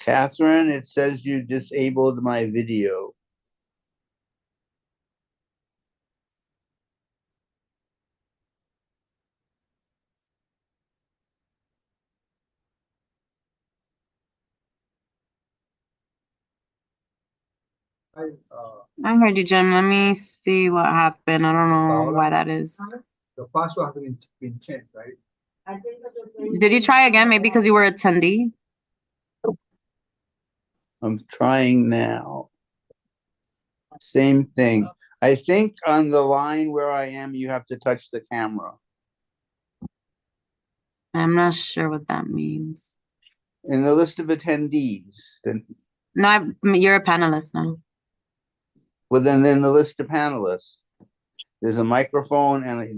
Catherine, it says you disabled my video. I heard you, Jim. Let me see what happened. I don't know Paola? why that is. The password has been changed, right? Did you try again? Maybe because you were attendee? I'm trying now. Same thing. I think on the line where I am, you have to touch the camera. I'm not sure what that means. In the list of attendees, then No, you're a panelist now. well, then in the list of panelists, there's a microphone and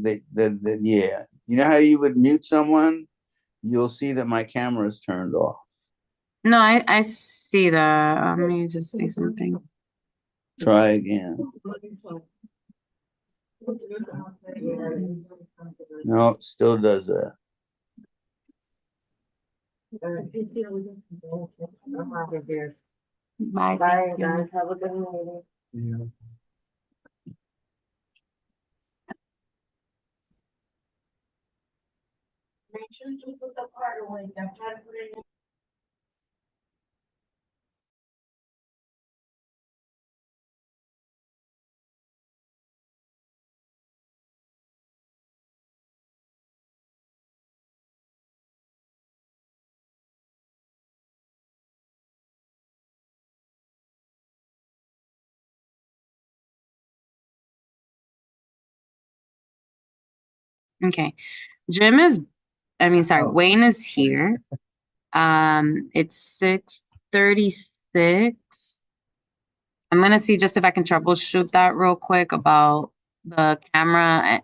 yeah. You know how you would mute someone? You'll see that my camera is turned off. No, I see that. Let me just say something. Try again. No, it still does that. Bye. Bye, guys. Have a good meeting. Yeah. Make sure to put the card away. I'm trying to put it in. Okay. Wayne is here. It's 6:36. I'm gonna see just if I can troubleshoot that real quick about the camera.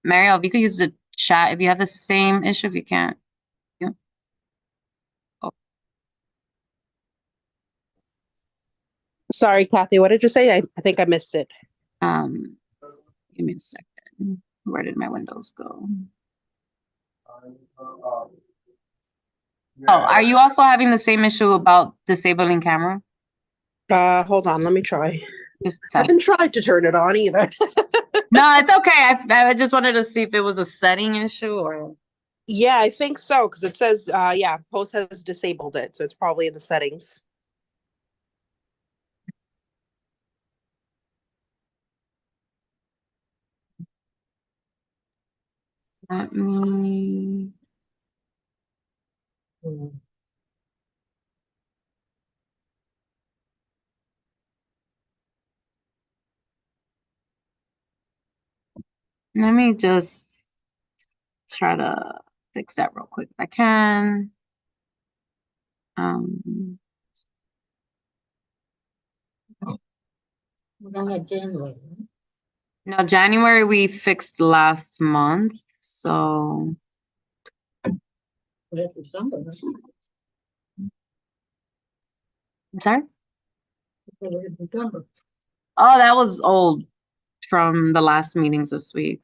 Mariel, if you could use the chat if you have the same issue, if you can't. Yeah. Oh, Sorry, Kathy, what did you say? I think I missed it. give me a second. Where did my windows go? Oh, are you also having the same issue about disabling camera? Hold on, let me try. Just I haven't tried to turn it on either. No, it's okay. I just wanted to see if it was a setting issue or. Yeah, I think so, because it says, yeah, Post has disabled it, so it's probably in the settings. Let me. Let me just try to fix that real quick if I can. January. No, January we fixed last month, so. That's December. I'm sorry? December. Oh, that was old from the last meetings this week.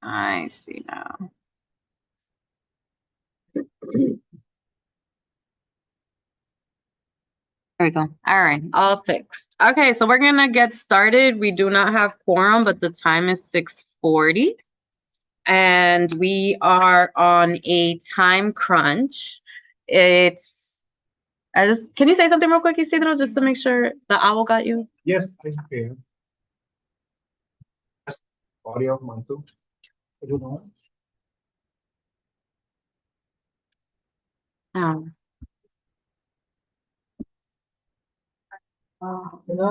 I see now. There we go. All right, all fixed. Okay, so we're gonna get started. We do not have quorum, but the time is 6:40. And we are on a time crunch. Can you say something real quick, Isidro, just to make sure the owl got you? Yes, I can. Audio Mantu. I don't know.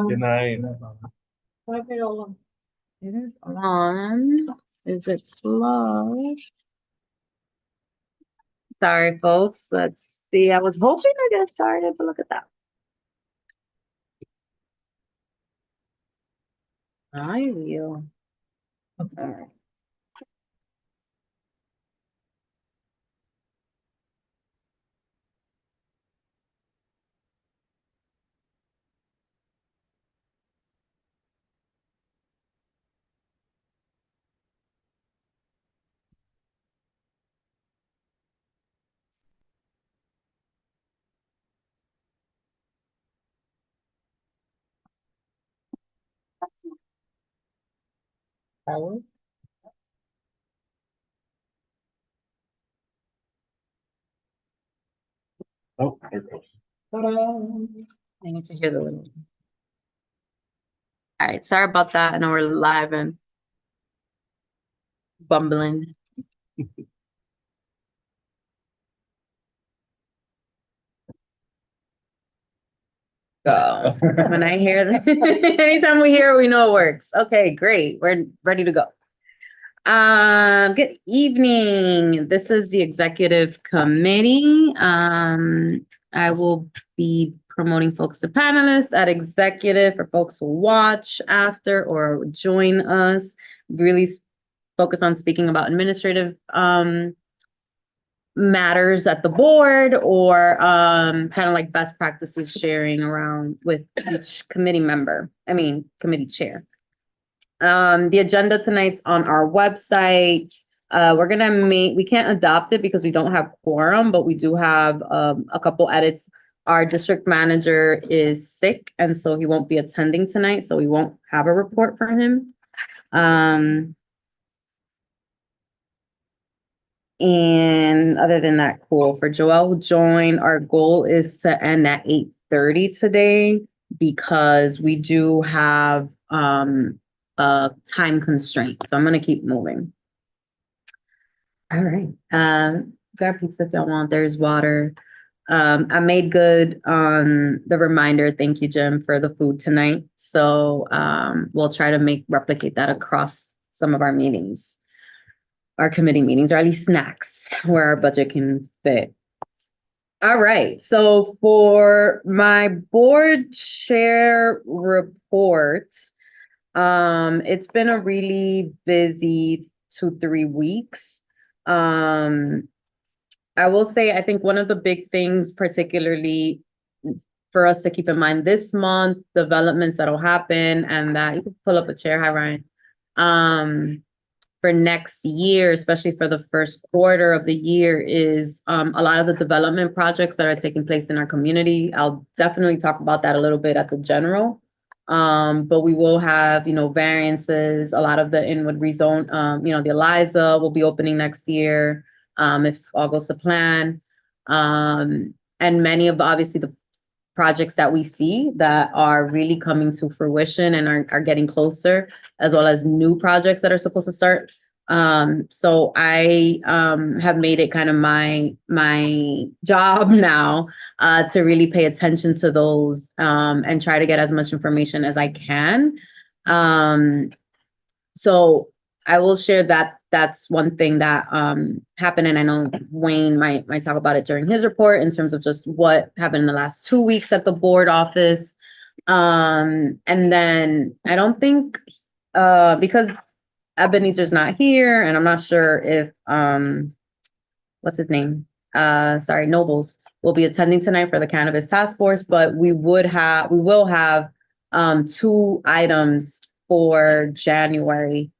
Good night. It is on. Is it plugged? Sorry, folks. Let's see. I was hoping to get started, but look at that. I will. Okay. Power. Oh, there it goes. I need to hear the little. All right, sorry about that. I know we're live and bumbling. Go. When I hear that, anytime we hear it, we know it works. Okay, great. We're ready to go. Good evening. This is the executive committee. I will be promoting folks to panelists at executive for folks who watch after or join us. Really focus on speaking about administrative matters at the board or kind of like best practices sharing around with each committee member, committee chair. The agenda tonight's on our website. We can't adopt it because we don't have quorum, but we do have a couple edits. Our district manager is sick, and so he won't be attending tonight, so we won't have a report for him. And other than that, cool. For Joelle who joined, our goal is to end at 8:30 today because we do have a time constraint. So I'm gonna keep moving. All right. Grab pizza if y'all want. There's water. I made good on the reminder. Thank you, Jim, for the food tonight. So we'll try to replicate that across some of our meetings. Our committee meetings, or at least snacks, where our budget can fit. All right, so for my board chair report, it's been a really busy 2-3 weeks. I will say, I think one of the big things, particularly for us to keep in mind this month, developments that'll happen, and that you can pull up a chair. Hi, Ryan. For next year, especially for the first quarter of the year, is a lot of the development projects that are taking place in our community. I'll definitely talk about that a little bit at the general. But we will have, variances, a lot of the Inwood rezone, the Eliza will be opening next year, if all goes to plan. And many of, obviously, the projects that we see that are really coming to fruition and are getting closer, as well as new projects that are supposed to start. So I have made it kind of my job now to really pay attention to those and try to get as much information as I can. So I will share that that's one thing that happened, and I know Wayne might talk about it during his report in terms of just what happened in the last 2 weeks at the board office. And then I don't think because Ebenezer's not here, and I'm not sure if what's his name? Nobles will be attending tonight for the cannabis task force, but we will have 2 items for January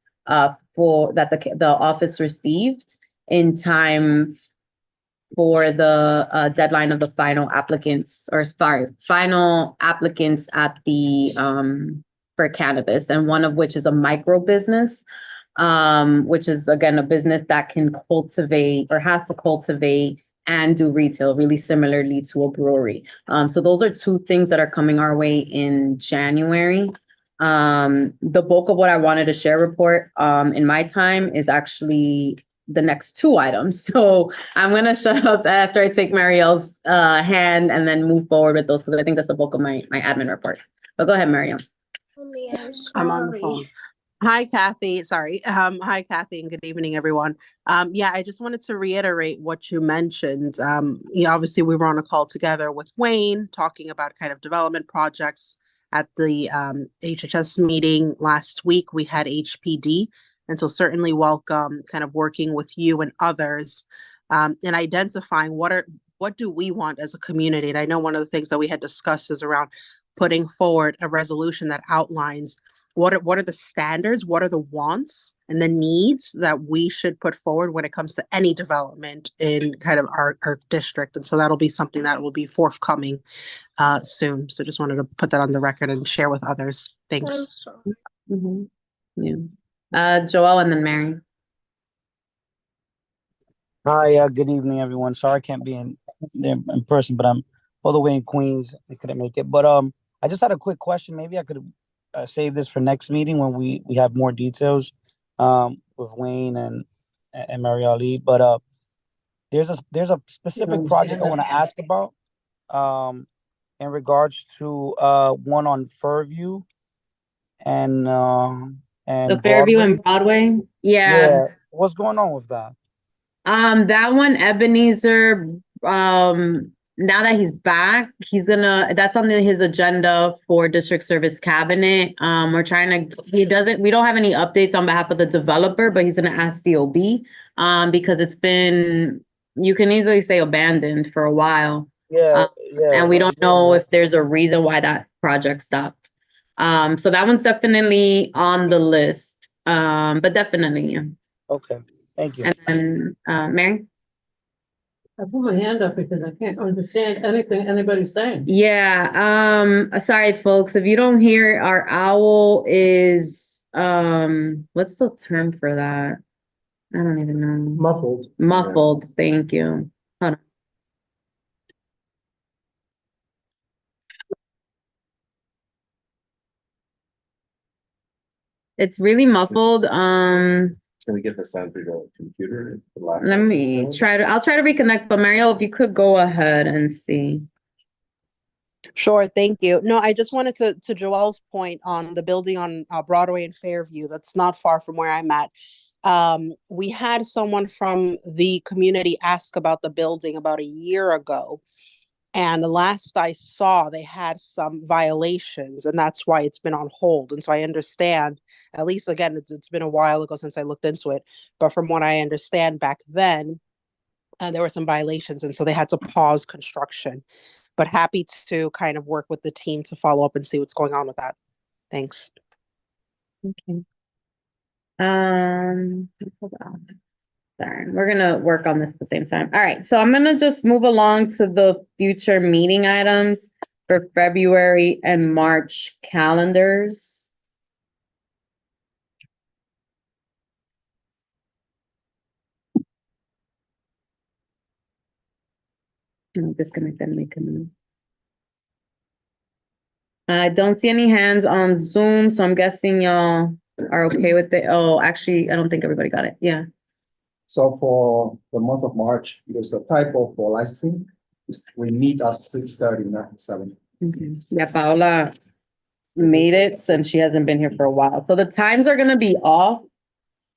for that the office received in time for the deadline of the final applicants at the for cannabis, and one of which is a micro business, which is again a business that can cultivate or has to cultivate and do retail really similarly to a brewery. So those are 2 things that are coming our way in January. The bulk of what I wanted to share report in my time is actually the next 2 items. So I'm gonna shut up after I take Marielle's hand and then move forward with those, because I think that's the bulk of my admin report. But go ahead, Marielle. I'm on the phone. Hi, Kathy. Sorry. Hi, Kathy, and good evening, everyone. Yeah, I just wanted to reiterate what you mentioned. Obviously, we were on a call together with Wayne talking about kind of development projects at the HHS meeting last week. We had HPD, and so certainly welcome kind of working with you and others in identifying what do we want as a community. And I know one of the things that we had discussed is around putting forward a resolution that outlines what are the standards, what are the wants and the needs that we should put forward when it comes to any development in kind of our district. And so that'll be something that will be forthcoming soon. So just wanted to put that on the record and share with others. Thanks. Mhm. Yeah. Joel and then Mary. Hi, good evening, everyone. Sorry I can't be in there in person, but I'm all the way in Queens. I couldn't make it. But I just had a quick question. Maybe I could save this for next meeting when we have more details with Wayne and Mary Ali. But there's a specific project I want to ask about in regards to one on Fairview and The Fairview Broadway. and Broadway. Yeah, what's going on with that? That one, Ebenezer, now that he's back, that's on his agenda for district service cabinet. We don't have any updates on behalf of the developer, but he's gonna ask DOB, because you can easily say abandoned for a while. Yeah. And we don't know if there's a reason why that project stopped. So that one's definitely on the list, but definitely, yeah. Okay. Thank you. And then, Mary? I put my hand up because I can't understand anything anybody's saying. Yeah, sorry, folks, if you don't hear, our owl is, what's the term for that? I don't even know. Muffled. Muffled, thank you. Hold on. It's really muffled, Can we get the sound through the computer? I'll try to reconnect, but Mario, if you could go ahead and see. Sure, thank you. No, I just wanted to Joel's point on the building on Broadway and Fairview. That's not far from where I'm at. We had someone from the community ask about the building about a year ago. And the last I saw, they had some violations, and that's why it's been on hold. And so I understand, at least again, it's been a while ago since I looked into it. But from what I understand back then, there were some violations, and so they had to pause construction. But happy to kind of work with the team to follow up and see what's going on with that. Thanks. Okay. Hold on. Sorry, we're gonna work on this at the same time. All right, so I'm gonna just move along to the future meeting items for February and March calendars. Disconnect and make a move. I don't see any hands on Zoom, so I'm guessing y'all are okay with it. Oh, actually, I don't think everybody got it. Yeah. So for the month of March, there's a typo for licensing. We meet at 6:30, not 7. Okay. Yeah, Paola made it since she hasn't been here for a while. So the times are gonna be off.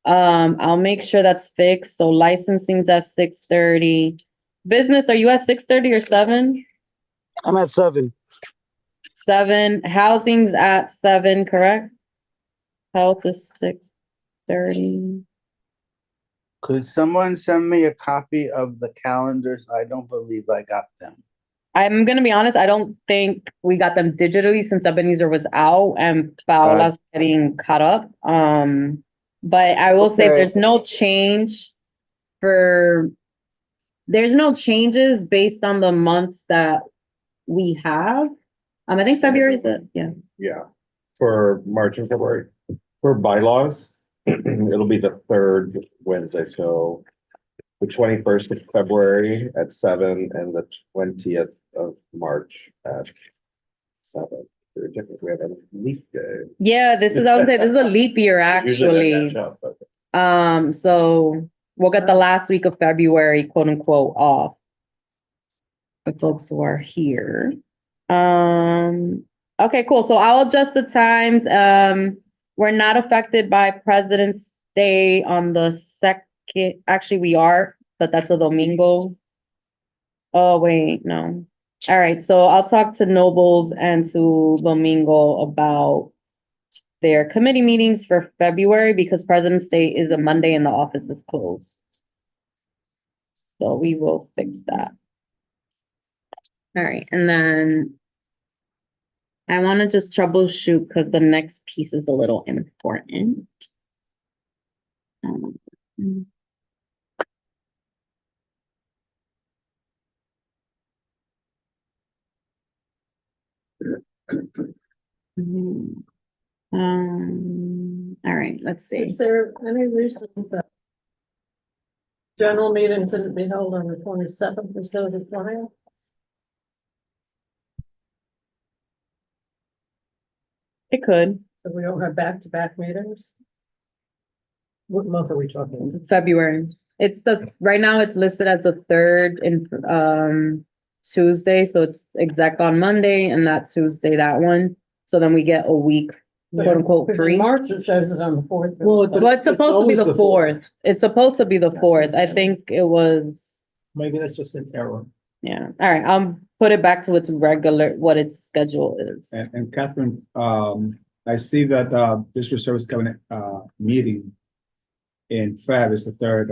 I'll make sure that's fixed. So licensing's at 6:30. Business, are you at 6:30 or 7? I'm at 7. 7. Housing's at 7, correct? Health is 6:30. Could someone send me a copy of the calendars? I don't believe I got them. I'm gonna be honest, I don't think we got them digitally since Ebenezer was out and Paola's getting caught up. But I will say Okay. there's no changes based on the months that we have. I think February is it, yeah. Yeah, for March and February. For bylaws, it'll be the 3rd Wednesday, so the 21st of February at 7 and the 20th of March at 7. They're different. We have a leap day. Yeah, this is a leap year, Usually I actually. catch up, but So we'll get the last week of February, quote unquote, off. For folks who are here. Okay, cool. So I'll adjust the times. We're not affected by President's Day on the second, actually, we are, but that's a Domingo. Oh, wait, no. All right, so I'll talk to Nobles and to Domingo about their committee meetings for February because President's Day is a Monday and the office is closed. So we will fix that. All right, and then I want to just troubleshoot because the next piece is a little important. Um, all right, let's see. Is there any reason that general meeting couldn't be held on the 27th instead of the 20th? It could, So we don't have back-to-back meetings? What month are we talking? February. It's right now it's listed as the third in, Tuesday, so it's exec on Monday and that Tuesday, that one. So then we get a week, quote unquote, Because in free. March it shows it on the 4th. Well, it's supposed to be the fourth. It's supposed to be the fourth. I think it was, Maybe that's just an error. yeah. All right, I'll put it back to its regular, what its schedule is. And Catherine, I see that, District Service Cabinet, meeting in Feb is the third,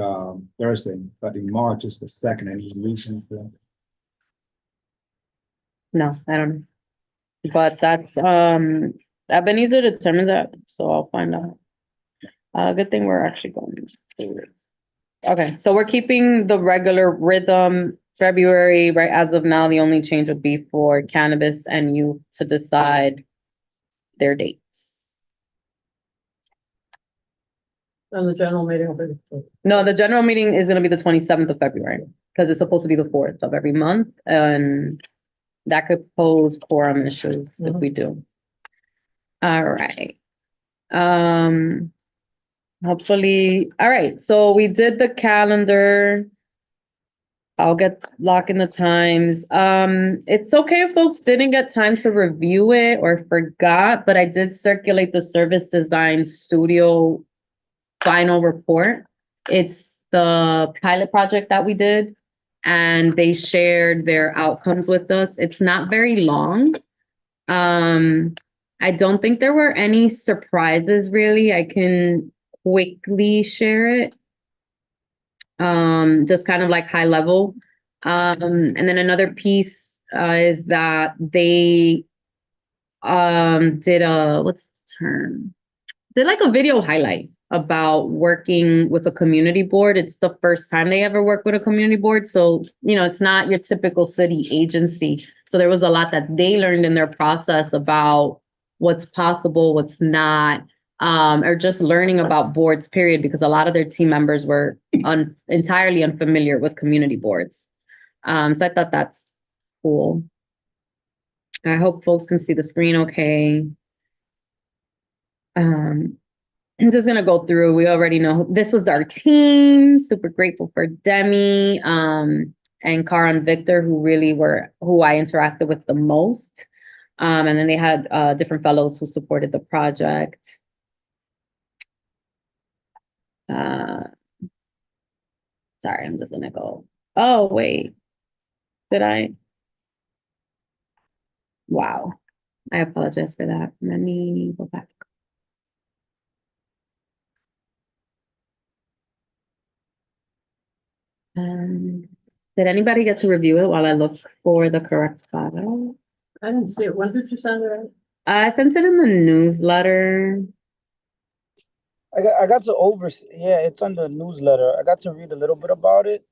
Thursday, but in March is the second, and reason for that? No, I don't know. But that's, Ebenezer determined that, so I'll find out. Good thing we're actually going through this. Okay, so we're keeping the regular rhythm, February, right? As of now, the only change would be for cannabis and youth to decide their dates. And the general meeting will be. No, the general meeting is gonna be the 27th of February, because it's supposed to be the fourth of every month, and that could pose quorum issues if we do. All right. Hopefully, all right, so we did the calendar. I'll get locking the times. It's okay if folks didn't get time to review it or forgot, but I did circulate the Service Design Studio final report. It's the pilot project that we did, and they shared their outcomes with us. It's not very long. I don't think there were any surprises really. I can quickly share it. Just kind of like high level. And then another piece is that they did a, what's the term? Did like a video highlight about working with a community board. It's the first time they ever work with a community board. So, you know, it's not your typical city agency. So there was a lot that they learned in their process about what's possible, what's not, or just learning about boards, period, because a lot of their team members were entirely unfamiliar with community boards. So I thought that's cool. I hope folks can see the screen okay. I'm just gonna go through. We already know this was our team. Super grateful for Demi, and Cara and Victor, who I interacted with the most. And then they had different fellows who supported the project. Sorry, I'm just gonna go. Oh, wait. Did I? Wow. I apologize for that. Let me go back. Did anybody get to review it while I look for the correct file? I didn't see it. When did you send it out? I sent it in the newsletter. I got to yeah, it's on the newsletter. I got to read a little bit about it.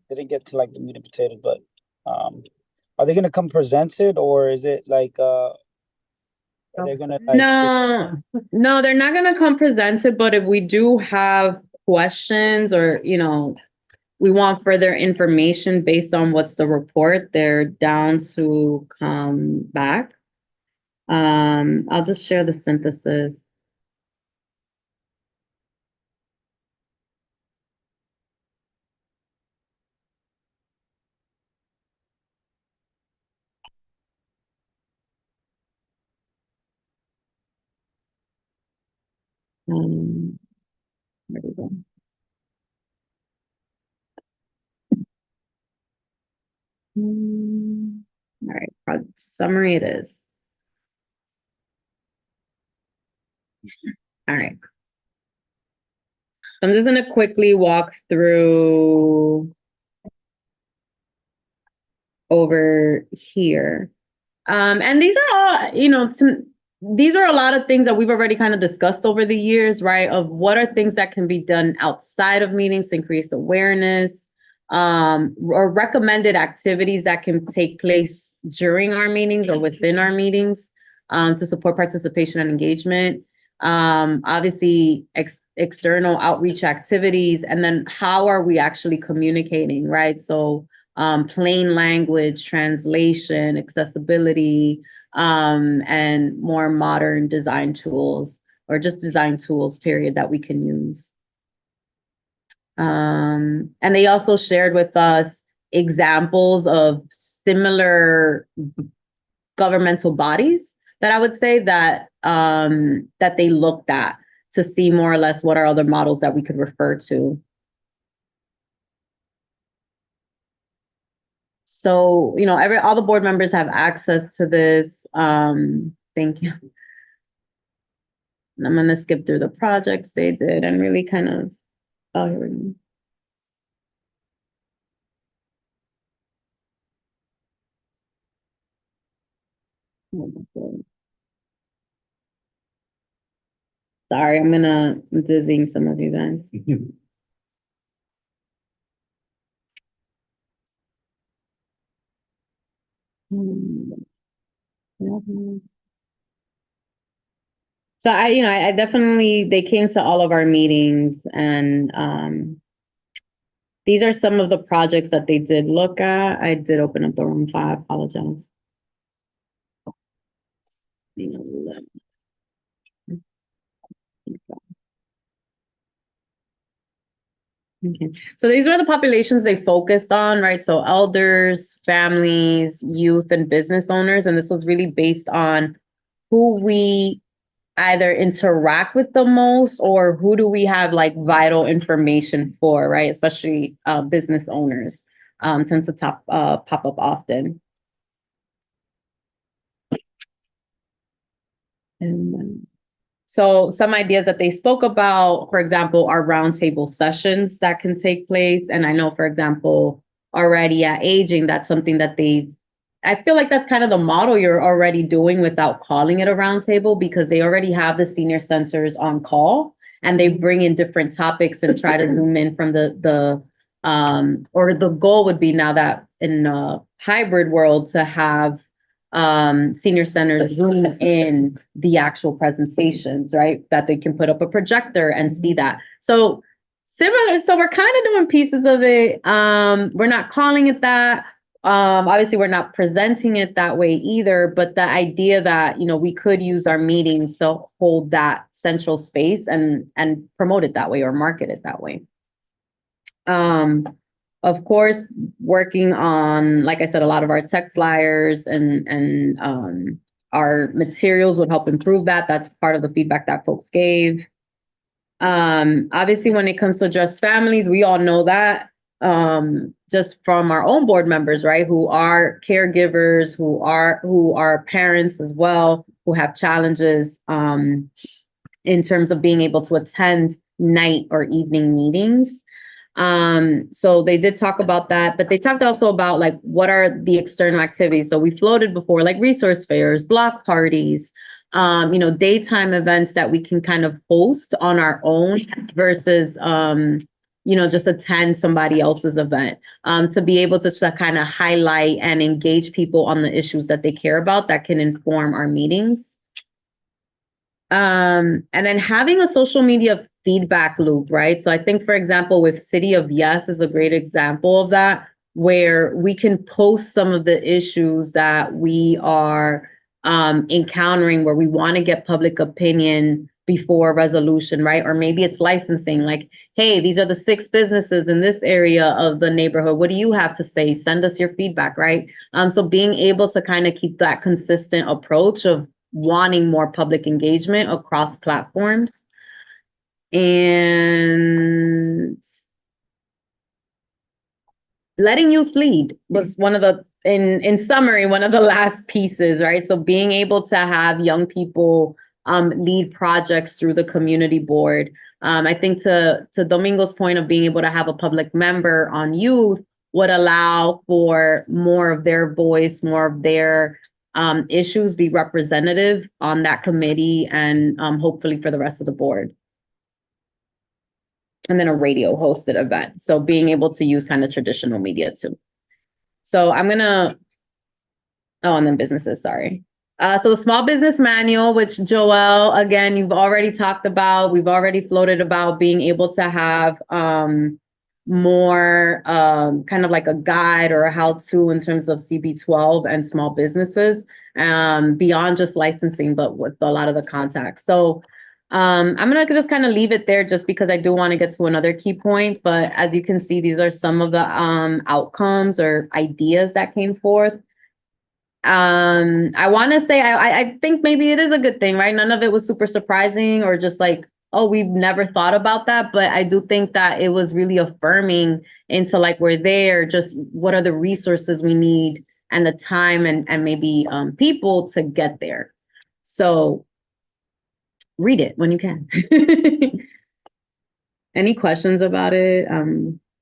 Didn't get to like the meat and potatoes, but are they gonna come present it, or is it like are they gonna like No, they're not gonna come present it, but if we do have questions or, you know, we want further information based on what's the report, they're down to come back. I'll just share the synthesis. Where do we go? All right, project summary it is. All right. I'm just gonna quickly walk through over here. And these are all, these are a lot of things that we've already kind of discussed over the years, right? Of what are things that can be done outside of meetings to increase awareness, or recommended activities that can take place during our meetings or within our meetings, to support participation and engagement. Obviously, external outreach activities, and then how are we actually communicating, right? So plain language, translation, accessibility, and more modern design tools, or just design tools, period, that we can use. And they also shared with us examples of similar governmental bodies that I would say that that they looked at to see more or less what are other models that we could refer to. So, all the board members have access to this. Thank you. I'm gonna skip through the projects they did and really kind of, oh, here we go. Sorry, I'm dizzying some of you guys. So I definitely, they came to all of our meetings, and these are some of the projects that they did look at. I did open up the wrong file, I apologize. Okay, so these were the populations they focused on, right? So elders, families, youth, and business owners. And this was really based on who we either interact with the most, or who do we have like vital information for, right? Especially business owners tend to pop up often. And so some ideas that they spoke about, for example, are roundtable sessions that can take place. And I know, for example, already at Aging, that's something that I feel like that's kind of the model you're already doing without calling it a roundtable, because they already have the senior centers on call and they bring in different topics and try to zoom in from or the goal would be, now that in a hybrid world, to have senior centers zoom in the actual presentations, right? That they can put up a projector and see that. So similar, so we're kind of doing pieces of it. We're not calling it that. Obviously, we're not presenting it that way either, but the idea that, we could use our meetings to hold that central space and promote it that way or market it that way. Of course, working on, like I said, a lot of our tech flyers and our materials would help improve that. That's part of the feedback that folks gave. Obviously, when it comes to address families, we all know that just from our own board members, right, who are caregivers, who are parents as well, who have challenges in terms of being able to attend night or evening meetings. So they did talk about that, but they talked also about like, what are the external activities? So we floated before, like resource fairs, block parties, daytime events that we can kind of host on our own versus, just attend somebody else's event, to be able to kind of highlight and engage people on the issues that they care about that can inform our meetings. And then having a social media feedback loop, right? So I think, for example, with City of Yes is a great example of that, where we can post some of the issues that we are encountering, where we want to get public opinion before resolution, right? Or maybe it's licensing, like, hey, these are the 6 businesses in this area of the neighborhood. What do you have to say? Send us your feedback, right? So being able to kind of keep that consistent approach of wanting more public engagement across platforms. And letting youth lead was one of the, in summary, one of the last pieces, right? So being able to have young people lead projects through the community board. I think to Domingo's point of being able to have a public member on youth would allow for more of their voice, more of their issues be representative on that committee, and hopefully for the rest of the board. And then a radio hosted event. So being able to use kind of traditional media too. So I'm gonna, oh, and then businesses, sorry. So the small business manual, which Joel, again, you've already talked about, we've already floated about being able to have more kind of like a guide or a how-to in terms of CB12 and small businesses, beyond just licensing, but with a lot of the contacts. So I'm gonna just kind of leave it there just because I do want to get to another key point. But as you can see, these are some of the outcomes or ideas that came forth. I want to say I think maybe it is a good thing, right? None of it was super surprising or just like, oh, we've never thought about that. But I do think that it was really affirming into like we're there, just what are the resources we need and the time and maybe people to get there. So read it when you can. Any questions about it?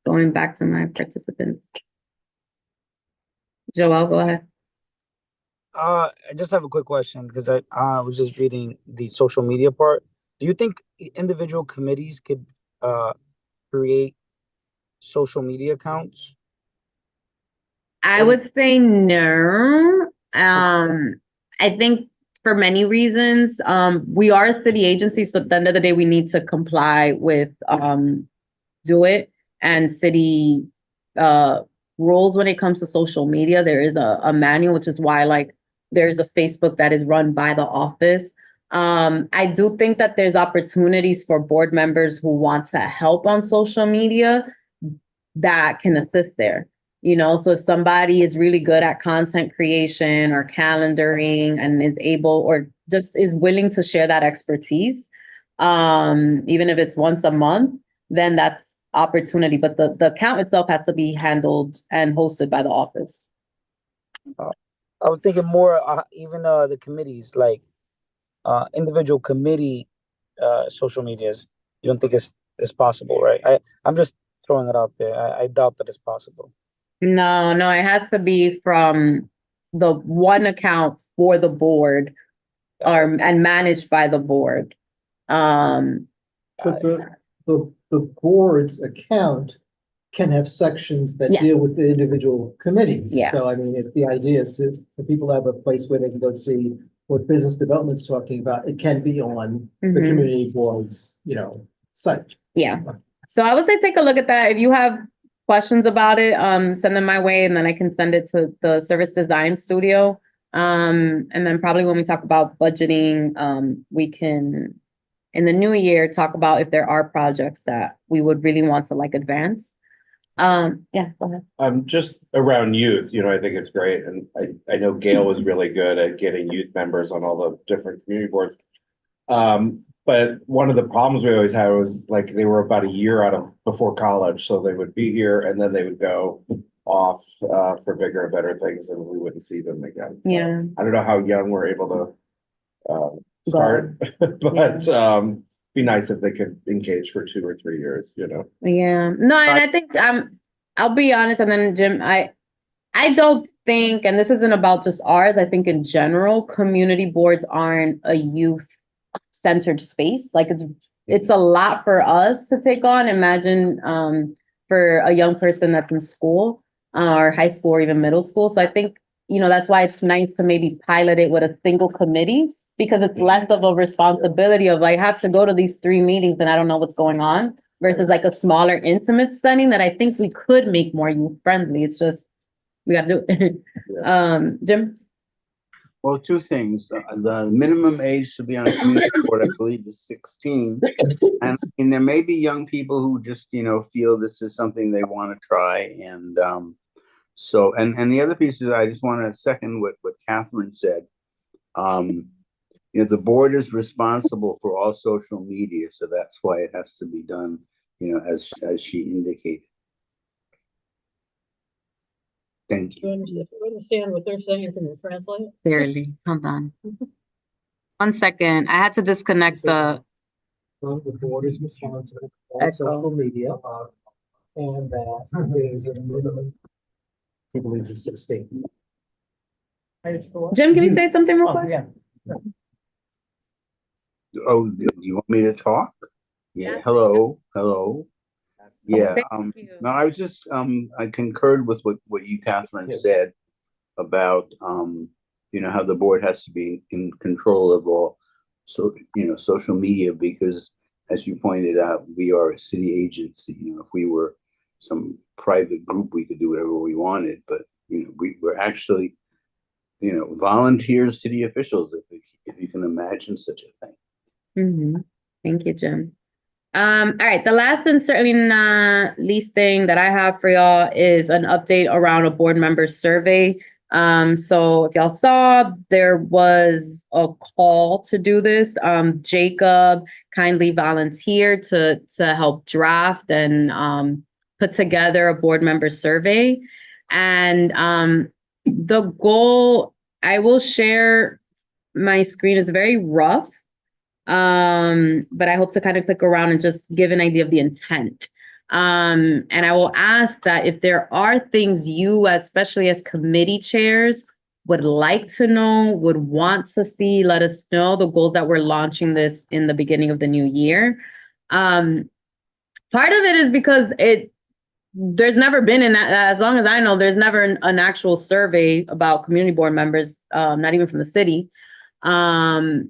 Going back to my participants. Joel, go ahead. I just have a quick question because I was just reading the social media part. Do you think individual committees could create social media accounts? I would say no. I think for many reasons, we are a city agency, so at the end of the day, we need to comply with Do It and city rules when it comes to social media. There is a manual, which is why like there's a Facebook that is run by the office. I do think that there's opportunities for board members who want to help on social media that can assist there. You know, so if somebody is really good at content creation or calendaring and is able or just is willing to share that expertise, even if it's once a month, then that's opportunity. But the account itself has to be handled and hosted by the office. I was thinking more even the committees, like individual committee social medias. You don't think it's possible, right? I'm just throwing it out there. I doubt that it's possible. No, it has to be from the one account for the board and managed by the board. But the board's account can have sections that Yes. deal with the individual committees. Yeah. So I mean, if the idea is for people to have a place where they can go see what business development's talking about, it can be on the Mhm. community board's, site. Yeah. So I would say take a look at that. If you have questions about it, send them my way and then I can send it to the service design studio. And then probably when we talk about budgeting, we can in the new year talk about if there are projects that we would really want to like advance. Yeah, go ahead. Just around youth, I think it's great. And I know Gail was really good at getting youth members on all the different community boards. But one of the problems we always had was like they were about a year out before college, so they would be here and then they would go off for bigger and better things, and we wouldn't see them again. So Yeah. I don't know how young we're able to start, but be nice if they could engage for 2 or 3 years. Yeah. No, and I think I'll be honest, and then Jim, I don't think, and this isn't about just ours, I think in general, community boards aren't a youth centered space. Like it's a lot for us to take on. Imagine for a young person that's in school or high school or even middle school. So I think, that's why it's nice to maybe pilot it with a single committee, because it's less of a responsibility of like, I have to go to these 3 meetings and I don't know what's going on, versus like a smaller intimate setting that I think we could make more youth friendly. It's just, we gotta do it. Jim? Well, 2 things. The minimum age to be on a community board, I believe, is 16. And there may be young people who just, feel this is something they want to try. And so, and the other piece is I just want to second what Catherine said. you know, the board is responsible for all social media, so that's why it has to be done, you know, as she indicated. Thank Do you understand what they're saying? Can you translate? Barely. Hold on. 1 second. I had to disconnect the. So the board is responsible for all Echo. social media, and that there's a minimum. I believe it's 16. Jim, can you say something real Oh, quick? yeah. Oh, do you want me to talk? Yeah, hello. Yeah, Thank you. no, I was just, I concurred with what you, Catherine, Yeah. said about, you know, how the board has to be in control of all, so, you know, social media, because as you pointed out, we are a city agency. You know, if we were some private group, we could do whatever we wanted, but, you know, we're actually, you know, volunteer city officials, if you can imagine such a thing. Mm-hmm. Thank you, Jim. All right, the last and certainly not least thing that I have for y'all is an update around a board member survey. So if y'all saw, there was a call to do this. Jacob kindly volunteered to help draft and put together a board member survey. And the goal, I will share my screen. It's very rough. But I hope to kind of click around and just give an idea of the intent. And I will ask that if there are things you, especially as committee chairs, would like to know, would want to see, let us know. The goals that we're launching this in the beginning of the new year. Part of it is because there's never been, as long as I know, there's never an actual survey about community board members, not even from the city. And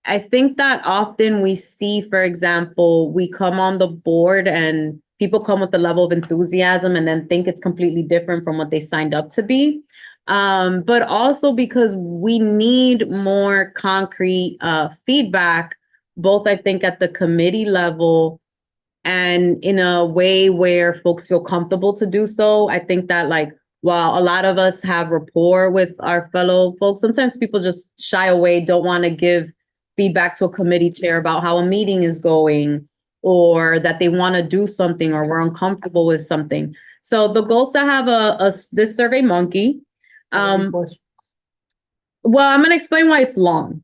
I think that often we see, for example, we come on the board and people come with a level of enthusiasm and then think it's completely different from what they signed up to be. But also because we need more concrete feedback, both I think at the committee level and in a way where folks feel comfortable to do so. I think that, like, while a lot of us have rapport with our fellow folks, sometimes people just shy away, don't want to give feedback to a committee chair about how a meeting is going, or that they want to do something, or we're uncomfortable with something. So the goal is to have this Survey Monkey. Well, I'm going to explain why it's long.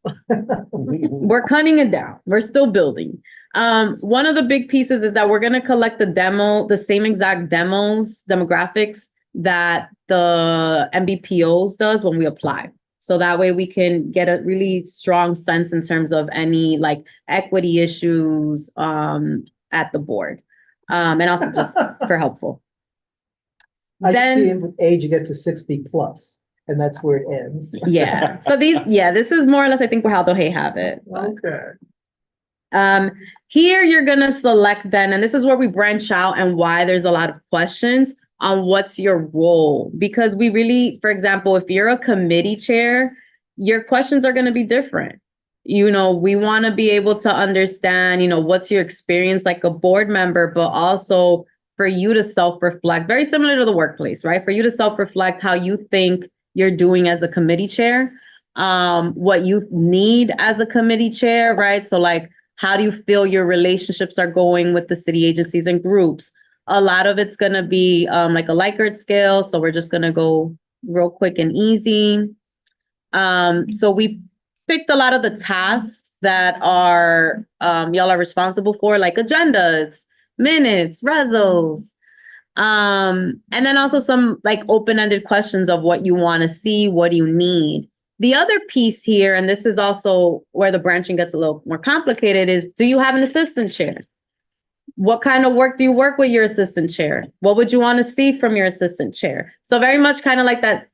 We're cutting it down. We're still building. One of the big pieces is that we're going to collect the same exact demographics that the MBPOs does when we apply. So that way we can get a really strong sense in terms of any like equity issues at the board. And also just for helpful. I can see with age, you get to 60 plus, and that's where it ends. Yeah. So this is more or less, I think, how they have it. Okay. Here you're going to select then, and this is where we branch out and why there's a lot of questions on what's your role. Because we really, for example, if you're a committee chair, your questions are going to be different. You know, we want to be able to understand, you know, what's your experience like a board member, but also for you to self-reflect, very similar to the workplace, right? For you to self-reflect how you think you're doing as a committee chair, what you need as a committee chair, right? So like, how do you feel your relationships are going with the city agencies and groups? A lot of it's going to be like a Likert scale. So we're just going to go real quick and easy. So we picked a lot of the tasks that are y'all are responsible for, like agendas, minutes, rezos. And then also some like open-ended questions of what you want to see, what do you need? The other piece here, and this is also where the branching gets a little more complicated, is do you have an assistant chair? What kind of work do you work with your assistant chair? What would you want to see from your assistant chair? So very much kind of like that,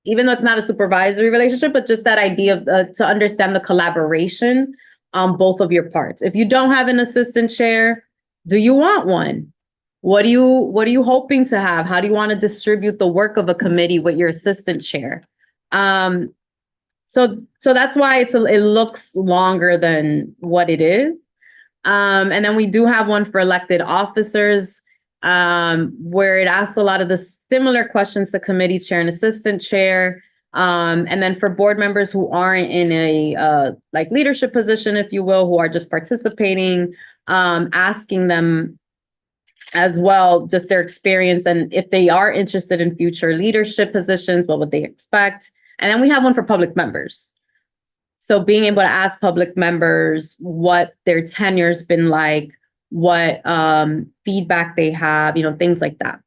even though it's not a supervisory relationship, but just that idea of to understand the collaboration on both of your parts. If you don't have an assistant chair, do you want one? What are you hoping to have? How do you want to distribute the work of a committee with your assistant chair? So that's why it looks longer than what it is. And then we do have one for elected officers, where it asks a lot of the similar questions to committee chair and assistant chair. And then for board members who aren't in a like leadership position, if you will, who are just participating, asking them as well, just their experience, and if they are interested in future leadership positions, what would they expect? And then we have one for public members. So being able to ask public members what their tenure's been like, what feedback they have, things like that.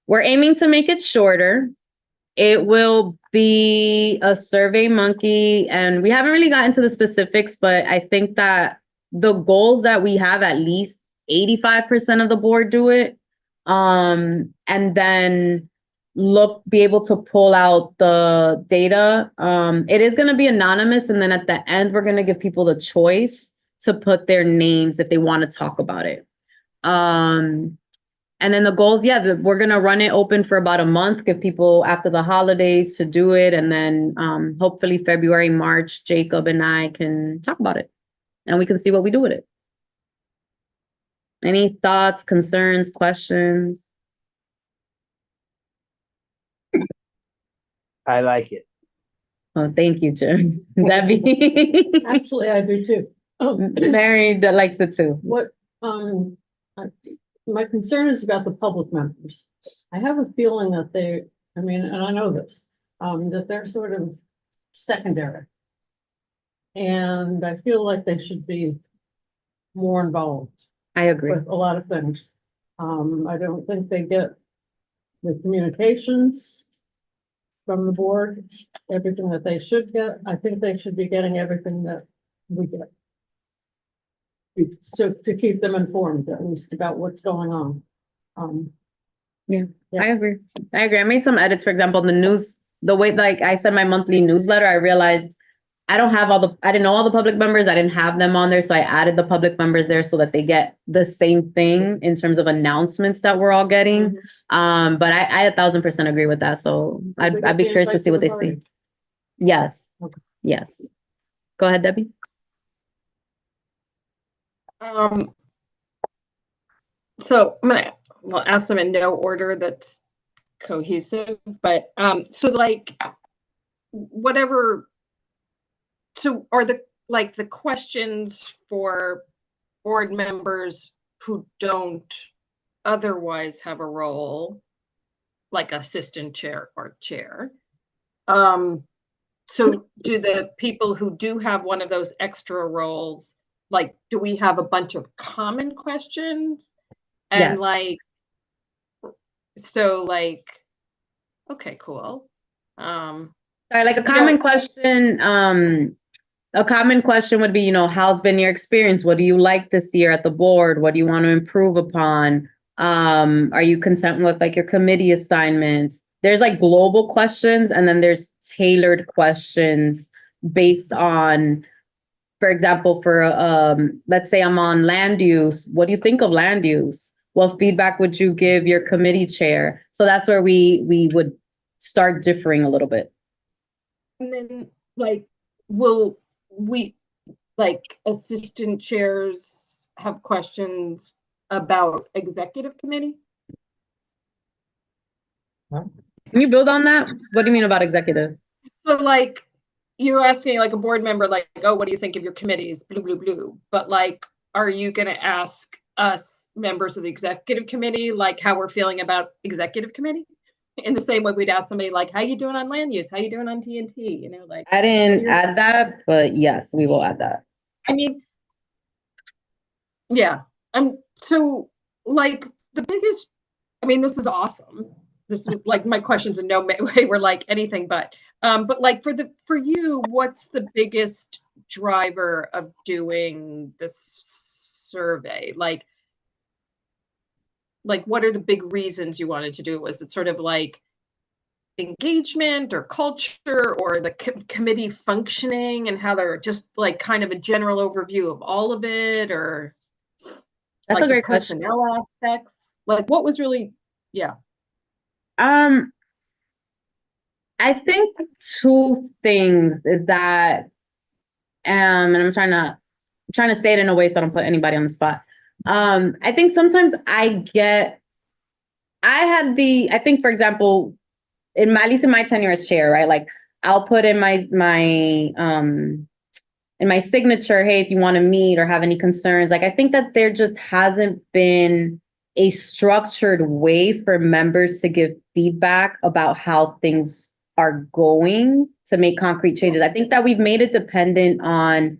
We're aiming to make it shorter. It will be a Survey Monkey, and we haven't really gotten to the specifics, but I think that the goals that we have, at least 85% of the board do it. And then be able to pull out the data. It is going to be anonymous, and then at the end, we're going to give people the choice to put their names if they want to talk about it. And then the goals, we're going to run it open for about a month, give people after the holidays to do it. And then hopefully February, March, Jacob and I can talk about it and we can see what we do with it. Any thoughts, concerns, questions? I like it. Oh, thank you, Jim. Debbie. Actually, I do too. Mary that likes it too. What, my concern is about the public members. I have a feeling that and I know this, that they're sort of secondary. And I feel like they should be more involved I agree. with a lot of things. I don't think they get the communications from the board, everything that they should get. I think they should be getting everything that we get. So to keep them informed, at least about what's going on. Yeah. I agree. I made some edits, for example, the way, like I sent my monthly newsletter, I realized I didn't know all the public members. I didn't have them on there. So I added the public members there so that they get the same thing in terms of announcements that we're all getting. But I 1000% agree with that. So I'd be curious to see what they see. Yes. Okay. Yes. Go ahead, Debbie. So I'm gonna ask them in no order that's cohesive, but so like whatever. So are the questions for board members who don't otherwise have a role, like assistant chair or chair? So do the people who do have one of those extra roles, do we have a bunch of common questions? And okay, cool. Sorry, like a common question. A common question would be, how's been your experience? What do you like this year at the board? What do you want to improve upon? Are you content with your committee assignments? There's global questions, and then there's tailored questions based on, for example, let's say I'm on land use. What do you think of land use? What feedback would you give your committee chair? So that's where we would start differing a little bit. And then will we assistant chairs have questions about executive committee? Can you build on that? What do you mean about executive? So you're asking a board member, oh, what do you think of your committees? Blue, blue, blue. But are you going to ask us members of the executive committee, how we're feeling about executive committee? In the same way we'd ask somebody how you doing on land use? How you doing on TNT? I didn't add that, but yes, we will add that. I mean, yeah. So the biggest, this is awesome. This is my questions in no way were anything but for you, what's the biggest driver of doing this survey? What are the big reasons you wanted to do it? Was it sort of engagement or culture or the committee functioning and how they're just kind of a general overview of all of it, or that's a great question. Personnel aspects, what was really, yeah. I think two things is that, and I'm trying to say it in a way so I don't put anybody on the spot. I think sometimes I think, for example, at least in my tenure as chair, right? Like I'll put in my signature, hey, if you want to meet or have any concerns. Like I think that there just hasn't been a structured way for members to give feedback about how things are going to make concrete changes. I think that we've made it dependent on,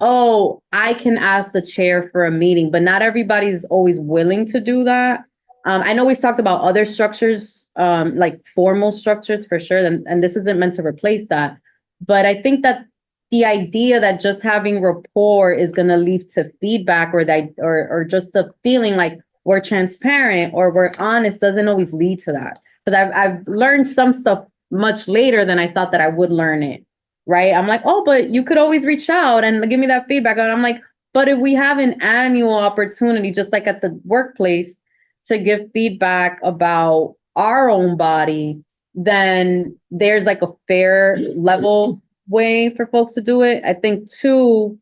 oh, I can ask the chair for a meeting, but not everybody's always willing to do that. I know we've talked about other structures, like formal structures for sure, and this isn't meant to replace that. But I think that the idea that just having rapport is going to lead to feedback or just the feeling like we're transparent or we're honest doesn't always lead to that. Because I've learned some stuff much later than I thought that I would learn it. Right. I'm like, oh, but you could always reach out and give me that feedback. And I'm like, but if we have an annual opportunity, just like at the workplace, to give feedback about our own body, then there's like a fair level way for folks to do it. I think too,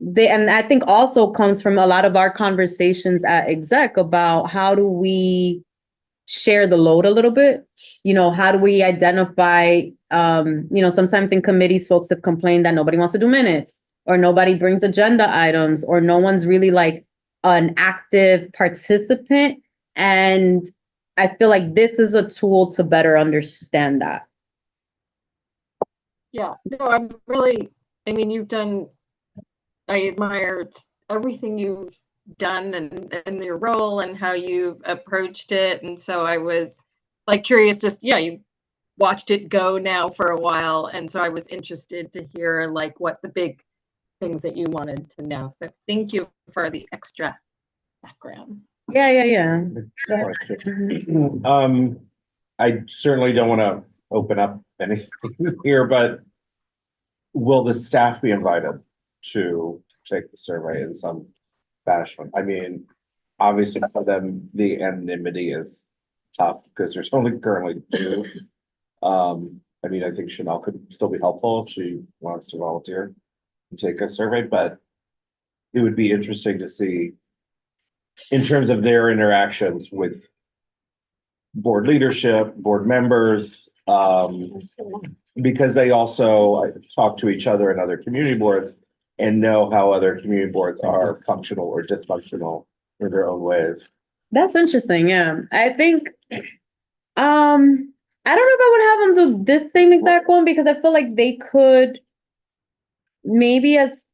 and I think also comes from a lot of our conversations at exec about how do we share the load a little bit. How do we identify, sometimes in committees, folks have complained that nobody wants to do minutes or nobody brings agenda items or no one's really like an active participant. And I feel like this is a tool to better understand that. Yeah, no, I admire everything you've done and your role and how you've approached it. And so I was like curious, you watched it go now for a while. And so I was interested to hear like what the big things that you wanted to know. So thank you for the extra background. Yeah. I certainly don't want to open up anything here, but will the staff be invited to take the survey in some fashion? I mean, obviously for them, the anonymity is tough because there's only currently 2. I mean, I think Chanel could still be helpful if she wants to volunteer and take a survey, but it would be interesting to see in terms of their interactions with board leadership, board members, because they also talk to each other and other community boards and know how other community boards are functional or dysfunctional in their own ways. That's interesting. Yeah. I think, I don't know if I would have them do this same exact one because I feel like they could maybe as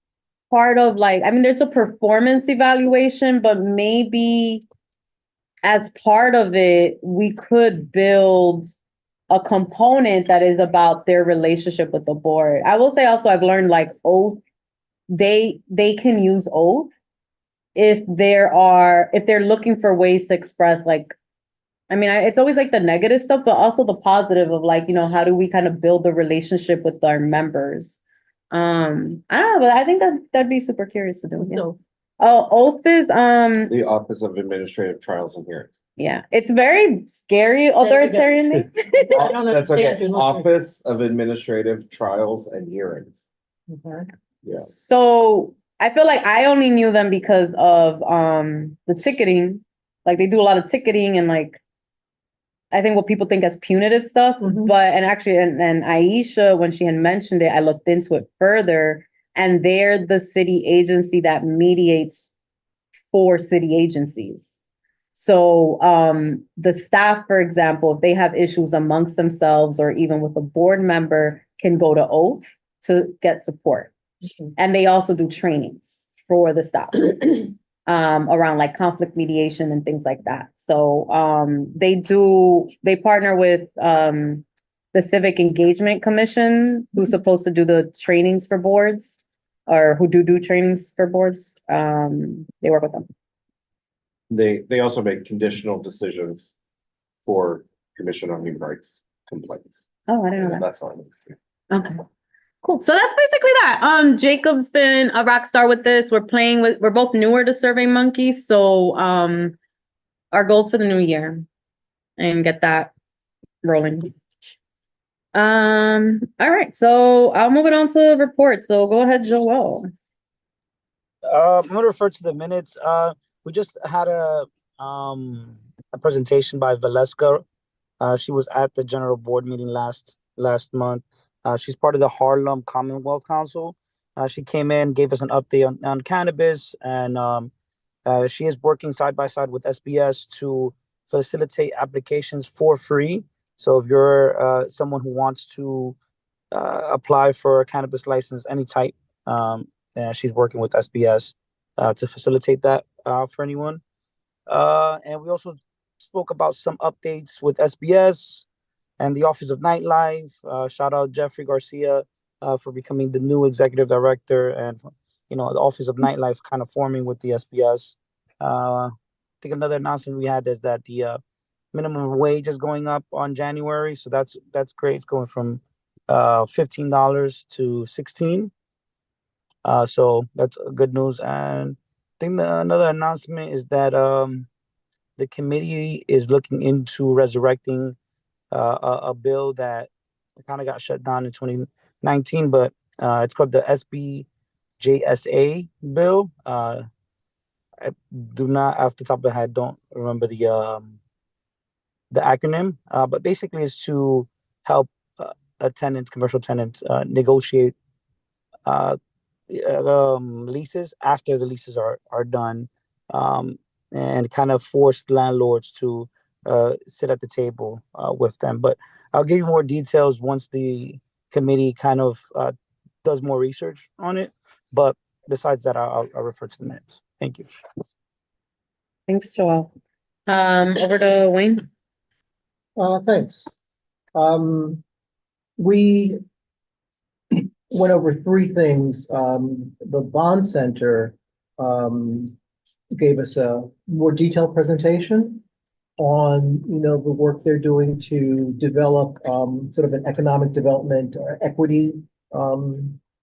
part of like, I mean, there's a performance evaluation, but maybe as part of it, we could build a component that is about their relationship with the board. I will say also, I've learned like oath, they can use oath if they're looking for ways to express like, I mean, it's always like the negative stuff, but also the positive of like, how do we kind of build a relationship with our members? I don't know, but I think that'd be super curious to do. Yeah. So, oath is The Office of Administrative Trials and Hearings. yeah, it's very scary authoritarian name. I don't That's understand. okay. You're not- Office of Administrative Trials and Hearings. Okay. Yeah. So I feel like I only knew them because of the ticketing. Like they do a lot of ticketing and like I think what people think as punitive stuff. Mhm. But and actually and Aisha, when she had mentioned it, I looked into it further. And they're the city agency that mediates for city agencies. So the staff, for example, if they have issues amongst themselves or even with a board member, can go to oath to get support. Mhm. And they also do trainings for the staff around like conflict mediation and things like that. So they partner with the Civic Engagement Commission, who's supposed to do the trainings for boards or who do trainings for boards. They work with them. They also make conditional decisions for Commission on Human Rights complaints. Oh, I didn't know that. That's all. Okay. Cool. So that's basically that. Jacob's been a rock star with this. We're both newer to SurveyMonkey. So our goals for the new year and get that rolling. All right. So I'll move it on to report. So go ahead, Joel. I'm gonna refer to the minutes. We just had a presentation by Valeska She was at the general board meeting last month. She's part of the Harlem Commonwealth Council. She came in, gave us an update on cannabis, and she is working side by side with SBS to facilitate applications for free. So if you're someone who wants to apply for a cannabis license, any type, she's working with SBS to facilitate that for anyone. And we also spoke about some updates with SBS and the Office of Nightlife. Shout out Jeffrey Garcia for becoming the new executive director, and the Office of Nightlife kind of forming with the SBS. I think another announcement we had is that the minimum wage is going up on January, so that's great. It's going from $15 to $16. So that's good news. And I think another announcement is that the committee is looking into resurrecting a bill that kind of got shut down in 2019, but it's called the SBJSA bill. I do not, off the top of my head, don't remember the acronym, but basically it's to help commercial tenants, negotiate leases after the leases are done, and kind of force landlords to sit at the table with them. But I'll give you more details once the committee kind of does more research on it. But besides that, I'll refer to the minutes. Thank you. Thanks, Joel. Over to Wayne. Thanks. We went over three things. The Bond Center gave us a more detailed presentation on, the work they're doing to develop sort of an economic development equity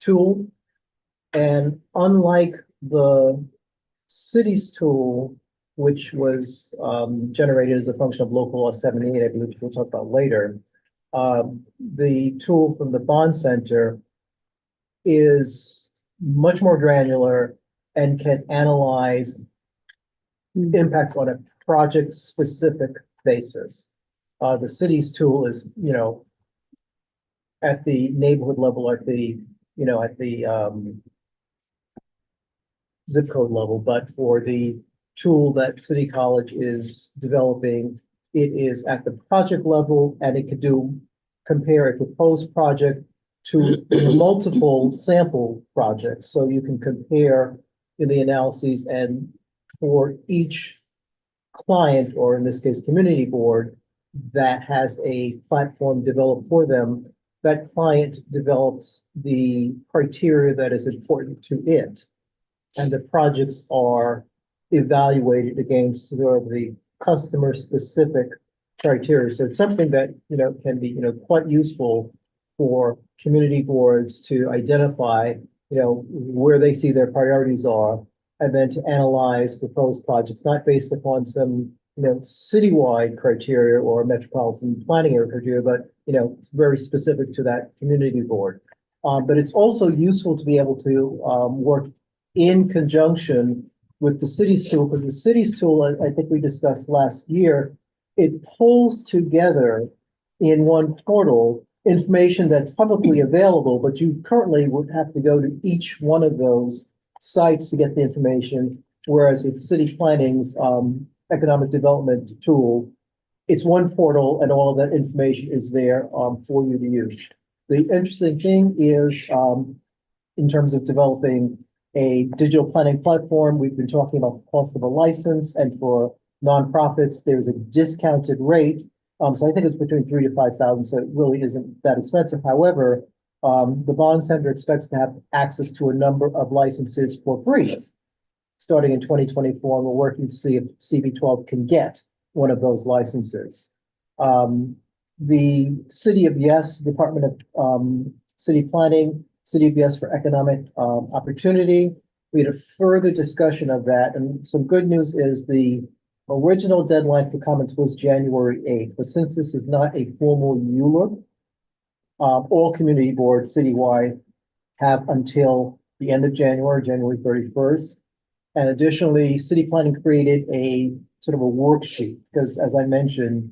tool. And unlike the city's tool, which was generated as a function of local law 78, I believe we'll talk about later, the tool from the Bond Center is much more granular and can analyze impact on a project-specific basis. The city's tool is, at the neighborhood level, at the zip code level, but for the tool that City College is developing, it is at the project level, and it could compare a proposed project to multiple sample projects. So you can compare in the analyses, and for each client, or in this case, community board, that has a platform developed for them, that client develops the criteria that is important to it. And the projects are evaluated against sort of the customer specific criteria. So it's something that, can be, quite useful for community boards to identify, where they see their priorities are, and then to analyze proposed projects, not based upon some, citywide criteria or metropolitan planning area criteria, but, it's very specific to that community board. But it's also useful to be able to work in conjunction with the city's tool, because the city's tool, I think we discussed last year, it pulls together in one portal information that's publicly available, but you currently would have to go to each one of those sites to get the information. Whereas with city planning's economic development tool, it's one portal and all of that information is there for you to use. The interesting thing is, in terms of developing a digital planning platform, we've been talking about the cost of a license, and for nonprofits, there's a discounted rate. So I think it's between $3,000 to $5,000, so it really isn't that expensive. However, the Bond Center expects to have access to a number of licenses for free starting in 2024, and we're working to see if CB12 can get one of those licenses. The City of Yes, Department of City Planning, City of Yes for Economic Opportunity. We had a further discussion of that, and some good news is the original deadline for comments was January 8th, but since this is not a formal ULURP, all community boards citywide have until the end of January 31st. And additionally, city planning created a sort of a worksheet, because as I mentioned,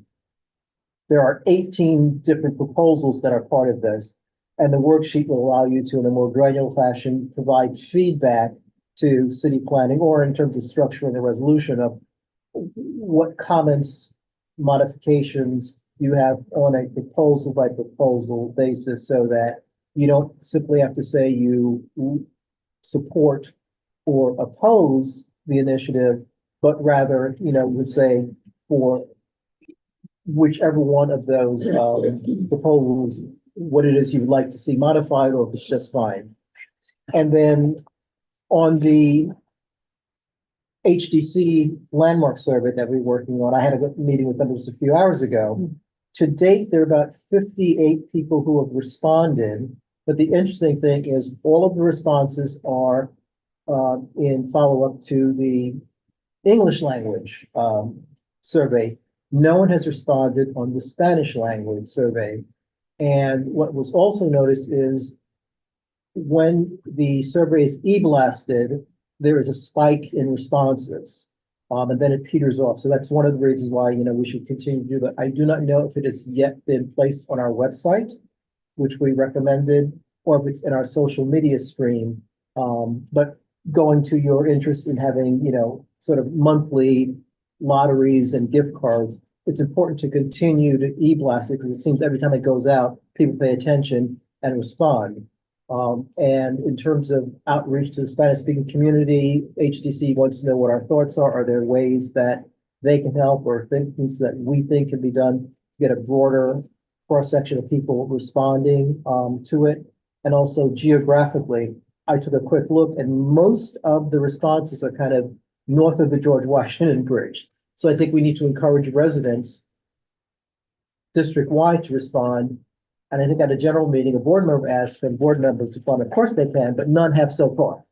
there are 18 different proposals that are part of this. And the worksheet will allow you to, in a more granular fashion, provide feedback to city planning, or in terms of structuring the resolution of what comments, modifications you have on a proposal by proposal basis, so that you don't simply have to say you support or oppose the initiative, but rather, would say for whichever one of those proposals, what it is you'd like to see modified, or if it's just fine. And then on the HDC landmark survey that we're working on, I had a good meeting with them just a few hours ago. To date, there are about 58 people who have responded. But the interesting thing is all of the responses are in follow-up to the English language survey. No one has responded on the Spanish language survey. And what was also noticed is when the survey is e-blasted, there is a spike in responses, and then it peters off. So that's one of the reasons why, we should continue to do that. I do not know if it has yet been placed on our website, which we recommended, or if it's in our social media stream. But going to your interest in having, sort of monthly lotteries and gift cards, it's important to continue to e-blast it, because it seems every time it goes out, people pay attention and respond. And in terms of outreach to the Spanish-speaking community, HDC wants to know what our thoughts are. Are there ways that they can help, or things that we think can be done to get a broader cross-section of people responding to it? And also geographically, I took a quick look, and most of the responses are kind of north of the George Washington Bridge. So I think we need to encourage residents district-wide to respond. And I think at a general meeting, a board member asked some board members to respond. Of course they can, but none have so far.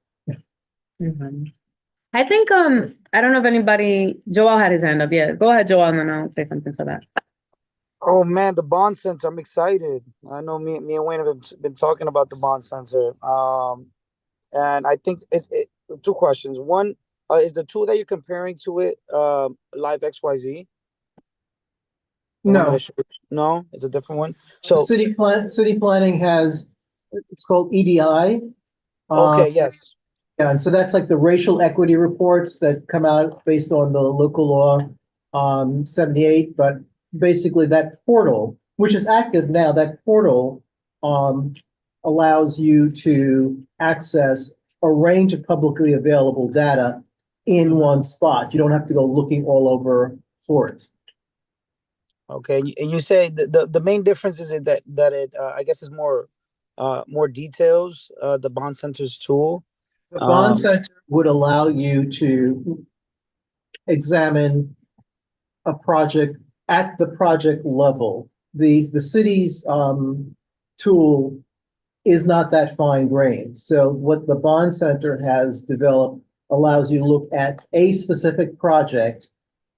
I think, I don't know if anybody, Joel had his hand up. Yeah, go ahead, Joel, and then I'll say something to that. Oh man, the bond center. I'm excited. I know me and Wayne have been talking about the bond center. And I think it's two questions. One, is the tool that you're comparing to it Live XYZ? No, No, it's a different one. So city planning has, it's called EDI. okay, yes. Yeah, and so that's like the racial equity reports that come out based on the local law 78. But basically that portal, which is active now, that portal allows you to access a range of publicly available data in one spot. You don't have to go looking all over for it. Okay, and you say the main difference is that it I guess is more details. The bond center's tool. The bond center would allow you to examine a project at the project level. The city's tool is not that fine grained. So what the bond center has developed allows you to look at a specific project,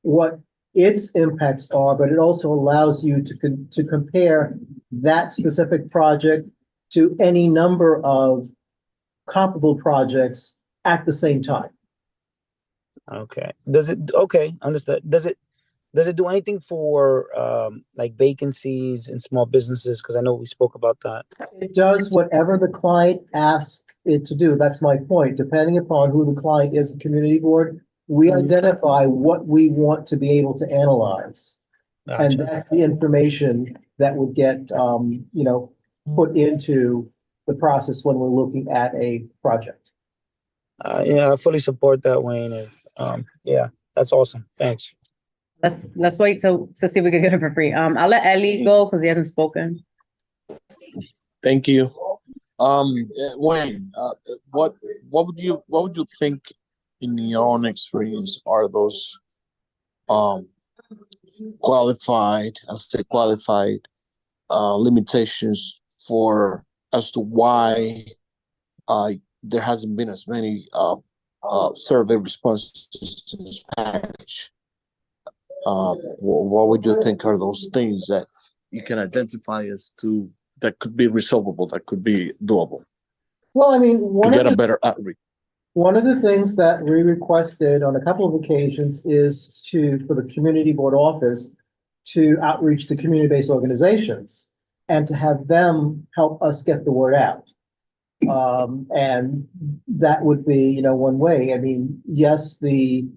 what its impacts are, but it also allows you to compare that specific project to any number of comparable projects at the same time. Okay. Understood. Does it do anything for like vacancies in small businesses? Because I know we spoke about that. It does whatever the client asks it to do. That's my point. Depending upon who the client is, the community board, we identify what we want to be able to analyze. Gotcha. And that's the information that would get, put into the process when we're looking at a project. Yeah, I fully support that, Wayne. Yeah, that's awesome. Thanks. Let's wait to see if we can get it for free. I'll let Ellie go because he hasn't spoken. Thank you. Wayne, what would you think, in your own experience, are those qualified limitations as to why there hasn't been as many survey responses in this package? What would you think are those things that you can identify as to that could be resolvable, that could be doable? Well, I mean, to get a better outreach. One of the things that we requested on a couple of occasions is for the community board office to outreach to community-based organizations and to have them help us get the word out. And that would be, you know, one way. I mean, yes, the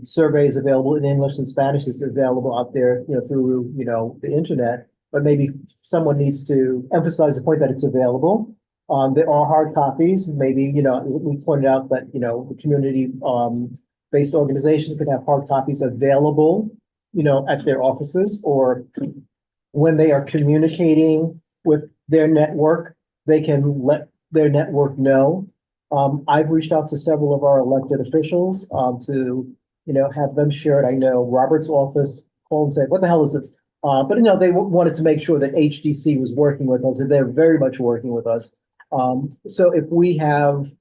survey is available in English and Spanish. It's available out there, you know, through, you know, the internet, but maybe someone needs to emphasize the point that it's available. There are hard copies, maybe, you know, as we pointed out that, you know, the community, based organizations could have hard copies available, you know, at their offices, or when they are communicating with their network, they can let their network know. I've reached out to several of our elected officials, to, you know, have them share it. I know Robert's office called and said, what the hell is this? But, you know, they wanted to make sure that HDC was working with us, and they're very much working with us. So if we have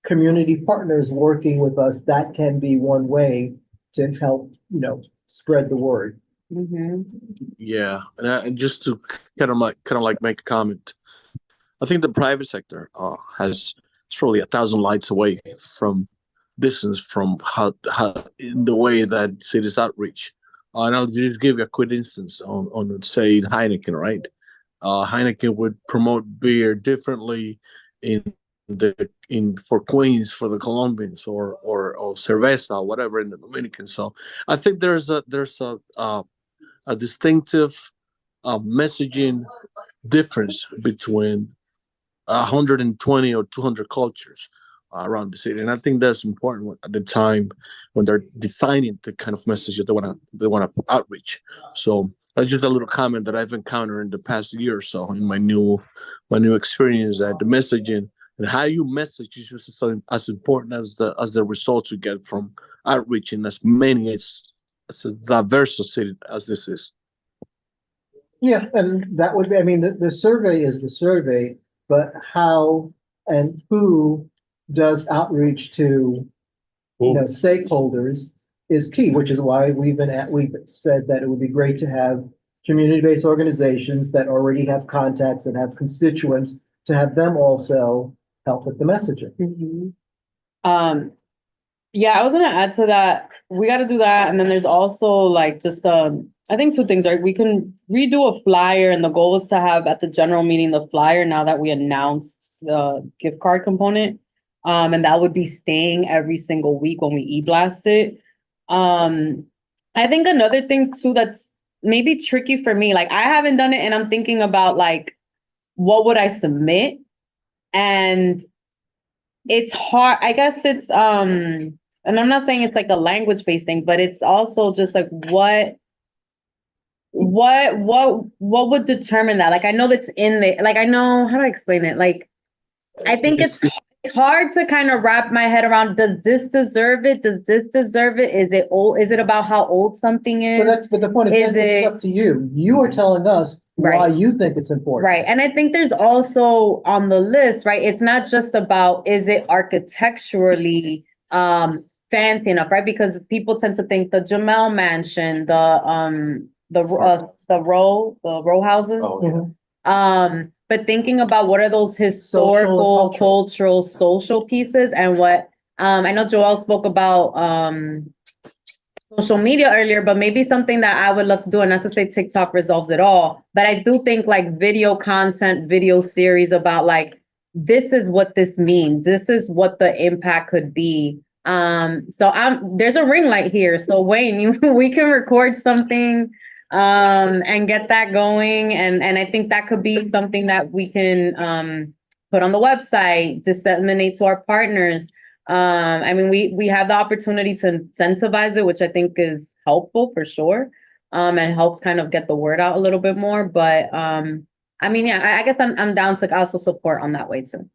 community partners working with us, that can be one way to help, you know, spread the word. Mhm. Yeah, and just to kind of like make a comment, I think the private sector has it's probably 1,000 lights away from distance from how in the way that cities outreach. And I'll just give you a quick instance on say Heineken, right? Heineken would promote beer differently in for Queens for the Colombians or cerveza, whatever in the Dominican. So I think there's a distinctive messaging difference between 120 or 200 cultures around the city, and I think that's important at the time when they're designing the kind of message that they want to outreach. So that's just a little comment that I've encountered in the past year or so in my new experience, that the messaging and how you message is just as important as the results you get from outreaching as many as a diverse a city as this is. Yeah, and that would be, I mean, the survey is the survey, but how and who does outreach to, you know, stakeholders is key, which is why we've said that it would be great to have community-based organizations that already have contacts and have constituents, to have them also help with the messaging. Mhm. Yeah, I was gonna add to that. We got to do that, and then there's also like just I think two things, right? We can redo a flyer, and the goal is to have at the general meeting the flyer now that we announced the gift card component, and that would be staying every single week when we e-blast it. I think another thing too that's maybe tricky for me, like I haven't done it, and I'm thinking about like what would I submit, and it's hard. I guess it's and I'm not saying it's like a language-based thing, but it's also just like what would determine that? Like I know that's in there. Like I know how to explain it. Like I think it's hard to kind of wrap my head around. Does this deserve it? Does this deserve it? Is it old? Is it about how old something is? But the point is, it's up to you. You are telling us why you think it's important. Right. And I think there's also on the list, right? It's not just about, is it architecturally fancy enough, right? Because people tend to think the Jamel Mansion, the row houses. Oh, yeah. But thinking about what are those historical, cultural, social pieces, and what I know Joel spoke about social media earlier, but maybe something that I would love to do, and not to say TikTok resolves it all, but I do think like video content, video series about like, this is what this means. This is what the impact could be. So there's a ring light here. So Wayne, we can record something and get that going. And I think that could be something that we can put on the website, disseminate to our partners. I mean, we have the opportunity to incentivize it, which I think is helpful for sure. And helps kind of get the word out a little bit more. But I mean, yeah, I guess I'm down to also support on that way too.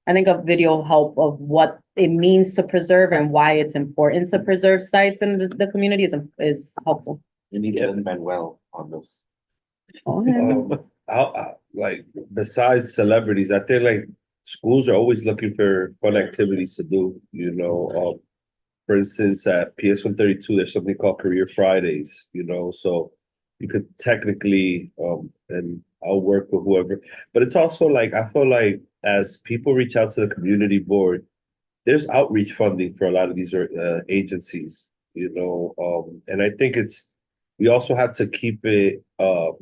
I think a video help of what it means to preserve and why it's important to preserve sites in the community is helpful. You need to Manuel on this. Like besides celebrities, I think like schools are always looking for fun activities to do, you know. For instance, at PS 132, there's something called Career Fridays, you know, so you could technically, and I'll work with whoever, but it's also like, I feel like as people reach out to the community board, there's outreach funding for a lot of these agencies, you know, and I think it's we also have to keep it, to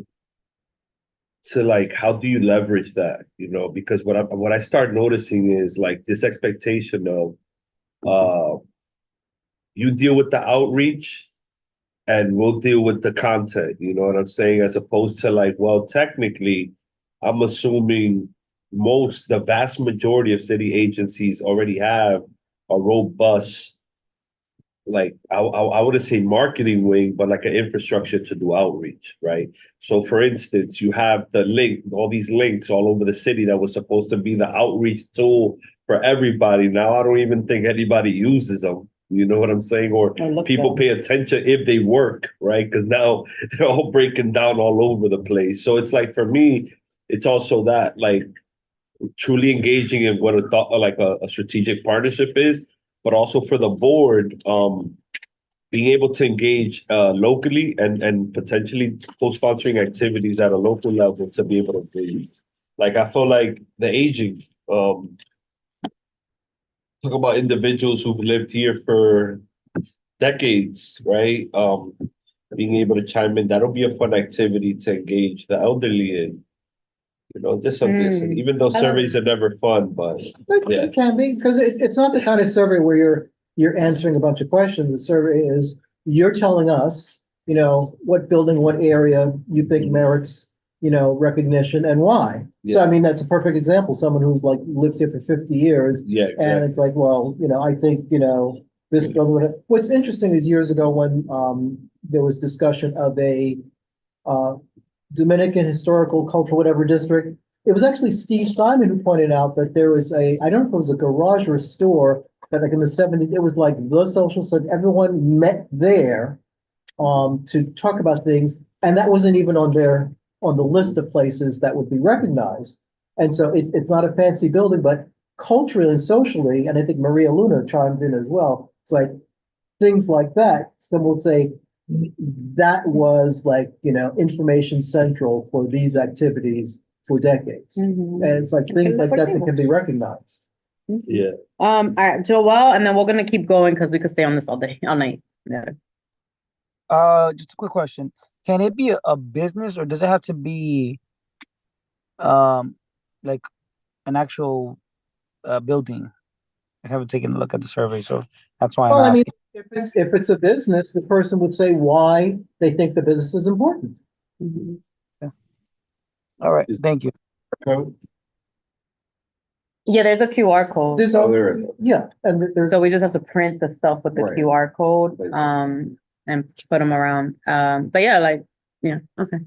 like, how do you leverage that, you know, because what I start noticing is like this expectation of, you deal with the outreach and we'll deal with the content, you know what I'm saying? As opposed to like, well, technically, I'm assuming the vast majority of city agencies already have a robust, like, I wouldn't say marketing wing, but like an infrastructure to do outreach, right? So for instance, you have all these links all over the city that was supposed to be the outreach tool for everybody. Now I don't even think anybody uses them. You know what I'm saying? Or people pay attention if they work, right? Because now they're all breaking down all over the place. So it's like, for me, it's also that, like, truly engaging in what a strategic partnership is, but also for the board, being able to engage locally and potentially co-sponsoring activities at a local level to be able to be, like, I feel like the aging, talk about individuals who've lived here for decades, right? Being able to chime in, that'll be a fun activity to engage the elderly in. You know, just something, even though surveys are never fun, but yeah. It can be, because it's not the kind of survey where you're answering a bunch of questions. The survey is, you're telling us, you know, what building, what area you think merits, you know, recognition and why. So, I mean, that's a perfect example, someone who's like lived here for 50 years. Yeah, And exactly. it's like, well, you know, I think, you know, this, what's interesting is years ago when, there was discussion of a, Dominican historical cultural whatever district. It was actually Steve Simon who pointed out that there was I don't know if it was a garage or a store that like in the 70s, it was like the social, so everyone met there to talk about things. And that wasn't even on the list of places that would be recognized. And so it's not a fancy building, but culturally and socially, and I think Maria Luna chimed in as well. It's like things like that. Someone would say, that was like, you know, information central for these activities for decades. And it's like things like that that can be recognized. Yeah. All right, Joelle, and then we're gonna keep going because we could stay on this all day, all night. Yeah. Just a quick question. Can it be a business or does it have to be like an actual building? I haven't taken a look at the survey, so that's why I'm Well, I mean, asking. if it's a business, the person would say why they think the business is important. All right, thank you. Yeah, there's a QR code. There's yeah, and there's. So we just have to print the stuff with the Right. QR code, and put them around. But yeah, like, yeah, okay.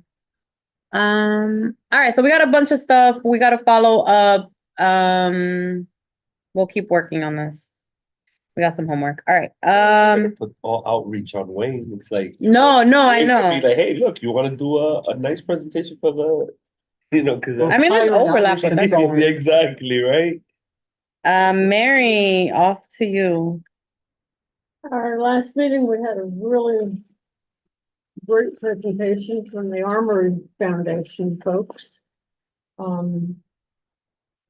All right, so we got a bunch of stuff. We got to follow up. We'll keep working on this. We got some homework. All right. Put all outreach on Wayne. It's like, No, I Wayne could know. be like, hey, look, you want to do a nice presentation for the, you know, because I mean, there's overlap, but that's all. exactly right. Mary, off to you. Our last meeting, we had a really great presentation from the Armory Foundation folks.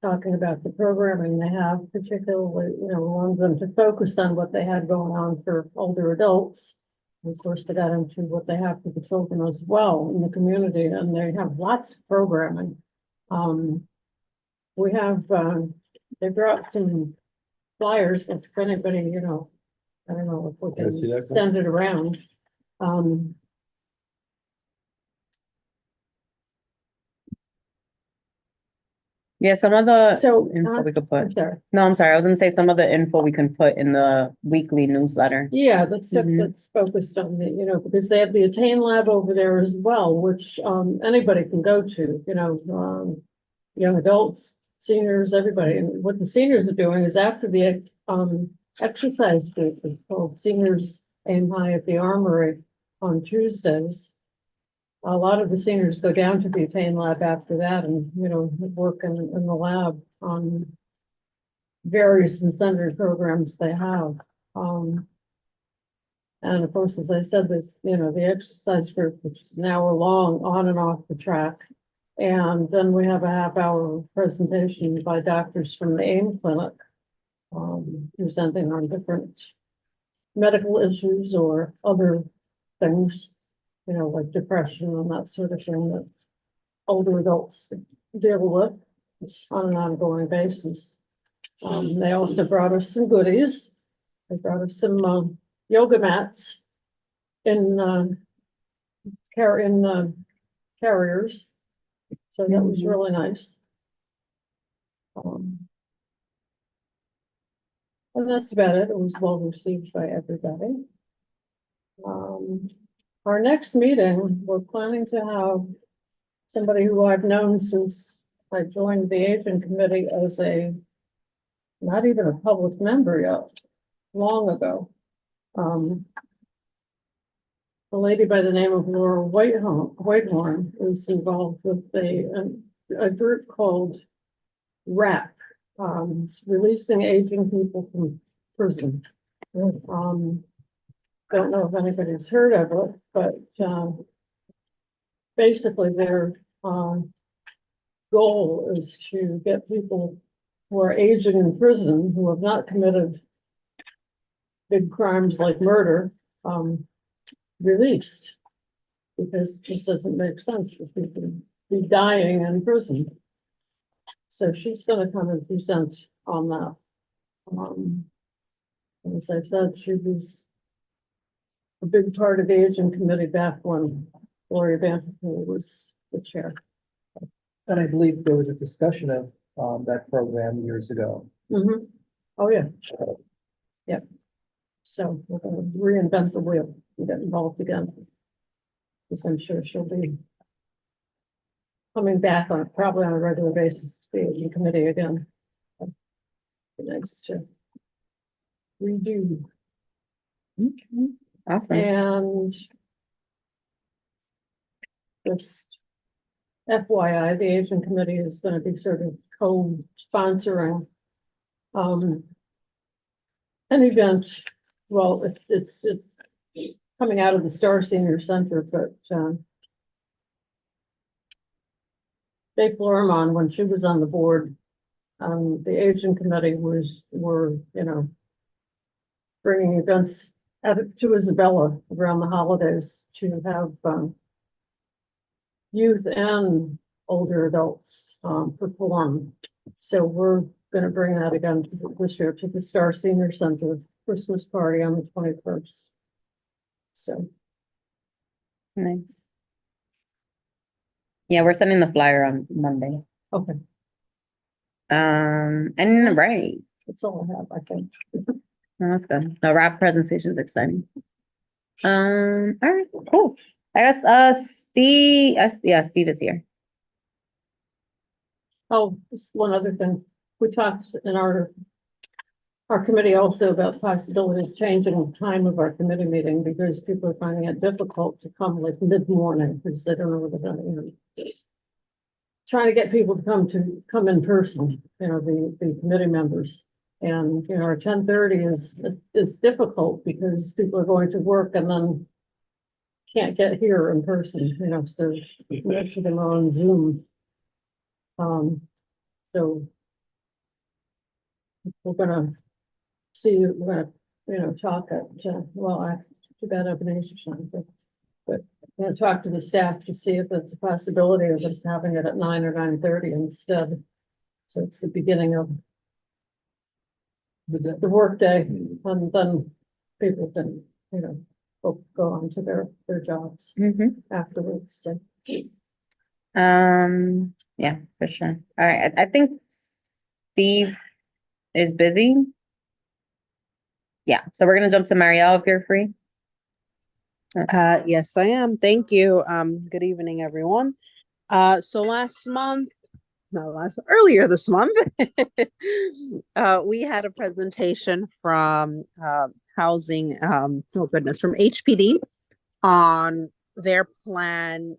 Talking about the programming they have, particularly, you know, we wanted them to focus on what they had going on for older adults. And of course, they got into what they have for the children as well in the community, and they have lots of programming. We have, they brought some flyers, if anybody, you know, I don't know if we Can I see can that? send it around. Yeah, some of the So, info we could I'm put. sorry. No, I'm sorry. I was gonna say some of the info we can put in the weekly newsletter. Yeah, that's stuff Mhm. that's focused on the, you know, because they have the Attain Lab over there as well, which anybody can go to, you know, young adults, seniors, everybody. And what the seniors are doing is after the exercise group is called Seniors Aim High at the Armory on Tuesdays. A lot of the seniors go down to the Attain Lab after that and, you know, work in the lab on various and sundry programs they have. And of course, as I said, this, you know, the exercise group, which is an hour long on and off the track. And then we have a half-hour presentation by doctors from the AIM clinic, presenting on different medical issues or other things you know, like depression and that sort of thing that older adults deal with on an ongoing basis. They also brought us some goodies. They brought us some yoga mats in carriers. So that was really nice. And that's about it. It was well received by everybody. Our next meeting, we're planning to have somebody who I've known since I joined the Asian Committee as not even a public member yet, long ago. A lady by the name of Laura Whitehorn is involved with a group called RAP, Releasing Aging People from Prison. Don't know if anybody's heard of it, but basically their goal is to get people who are aging in prison who have not committed big crimes like murder released, because it just doesn't make sense for people to be dying in prison. So she's going to come and present on that. As I said, she was a big part of the Asian Committee back when Gloria Vanderpool was the chair. And I believe there was a discussion of that program years ago. Mm-hmm. Oh, yeah. Yep. So we're going to reinvent the wheel and get involved again. Because I'm sure she'll be coming back on probably on a regular basis to the Asian Committee again. Be nice to redo. Okay. Awesome. And just FYI, the Asian Committee is going to be sort of co-sponsoring an event. Well, it's coming out of the Star Senior Center, but Dave Florimon, when she was on the board, the Asian Committee were bringing events to Isabella around the holidays to have youth and older adults perform. So we're going to bring that again this year to the Star Senior Center Christmas party on the 21st. So Nice. Yeah, we're sending the flyer on Monday. okay, And right. that's all I have, I think. Oh, that's good. The wrap presentation is exciting. All right, cool. I guess Steve is here. Oh, just one other thing. We talked in our committee also about the possibility of changing the time of our committee meeting because people are finding it difficult to come like mid-morning because they don't know what they're going to do. Trying to get people to come in person, the committee members. And, our 10:30 is difficult because people are going to work and then can't get here in person, so most of them are on Zoom. So we're gonna talk at, too bad Ebenezer's not, but we're gonna talk to the staff to see if it's a possibility of us having it at 9 or 9:30 instead. So it's the beginning of the workday, and then people can, go on to their jobs afterwards. So. Yeah, for sure. All right, I think Steve is busy. Yeah, so we're gonna jump to Marielle if you're free. Yes, I am. Thank you. Good evening, everyone. So earlier this month, we had a presentation from housing, from HPD on their plan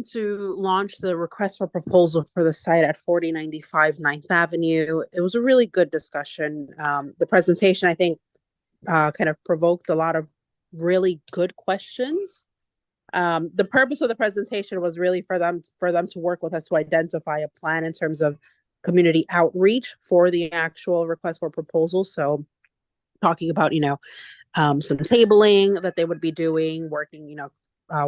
to launch the request for proposal for the site at 4095 9th Avenue. It was a really good discussion. The presentation, I think, kind of provoked a lot of really good questions. The purpose of the presentation was really for them to work with us to identify a plan in terms of community outreach for the actual request for proposal. So talking about, some tabling that they would be doing, working,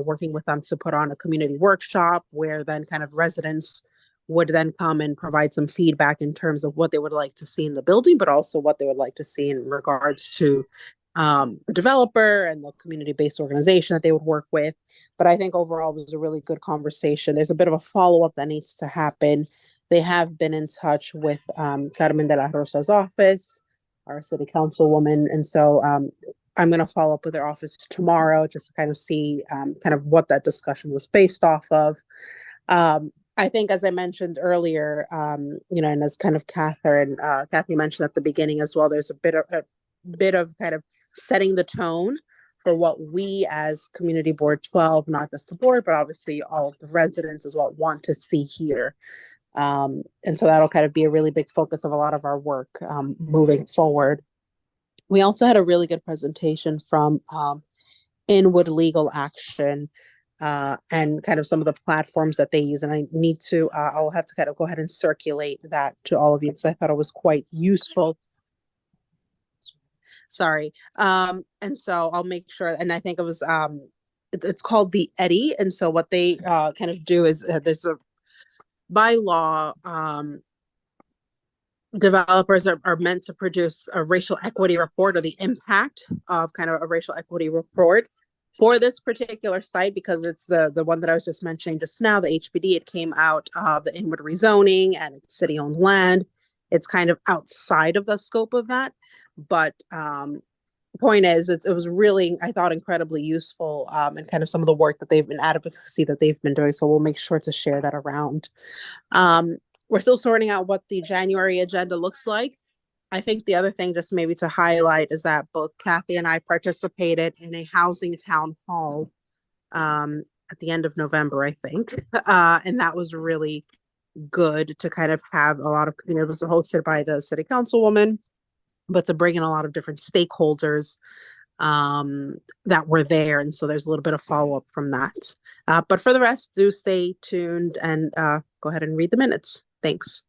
working with them to put on a community workshop where then kind of residents would then come and provide some feedback in terms of what they would like to see in the building, but also what they would like to see in regards to the developer and the community-based organization that they would work with. But I think overall it was a really good conversation. There's a bit of a follow-up that needs to happen. They have been in touch with Carmen de la Rosa's office, our city councilwoman. And so I'm going to follow up with their office tomorrow just to kind of see kind of what that discussion was based off of. I think, as I mentioned earlier, and as kind of Kathy mentioned at the beginning as well, there's a bit of kind of setting the tone for what we as Community Board 12, not just the board, but obviously all of the residents as well, want to see here. And so that'll kind of be a really big focus of a lot of our work moving forward. We also had a really good presentation from Inwood Legal Action and kind of some of the platforms that they use. And I'll have to kind of go ahead and circulate that to all of you because I thought it was quite useful. Sorry. And so I'll make sure, and I think it was, it's called the Eddy. And so what they kind of do is there's a, by law, developers are meant to produce a racial equity report or the impact of kind of a racial equity report for this particular site, because it's the one that I was just mentioning just now, the HPD. It came out of the Inwood rezoning and it's city-owned land. It's kind of outside of the scope of that. But point is, it was really, I thought, incredibly useful and kind of some of the work that they've been advocacy that they've been doing. So we'll make sure to share that around. We're still sorting out what the January agenda looks like. I think the other thing just maybe to highlight is that both Kathy and I participated in a housing town hall at the end of November, I think. And that was really good to kind of have a lot of, it was hosted by the city councilwoman, but to bring in a lot of different stakeholders that were there. And so there's a little bit of follow-up from that. But for the rest, do stay tuned and go ahead and read the minutes. Thanks.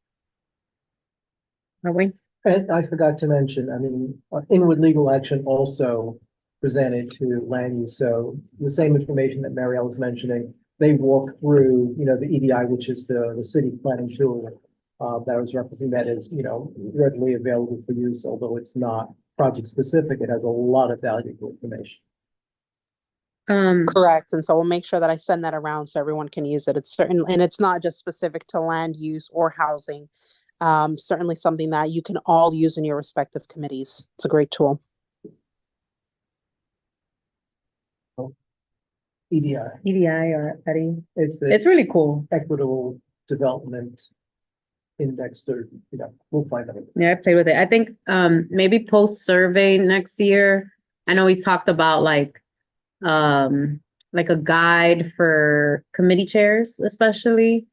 Are we? And I forgot to mention, I mean, Inwood Legal Action also presented to land use. So the same information that Marielle was mentioning, they walk through, the EDI, which is the city planning tool that was representing that is, readily available for use, although it's not project specific. It has a lot of valuable information. Correct. And so we'll make sure that I send that around so everyone can use it. It's certain, and it's not just specific to land use or housing. Certainly something that you can all use in your respective committees. It's a great tool. EDI. or Eddy. It's really cool. Equitable Development Index, or we'll find out. Yeah, I played with it. I think maybe post survey next year. I know we talked about like a guide for committee chairs, especially.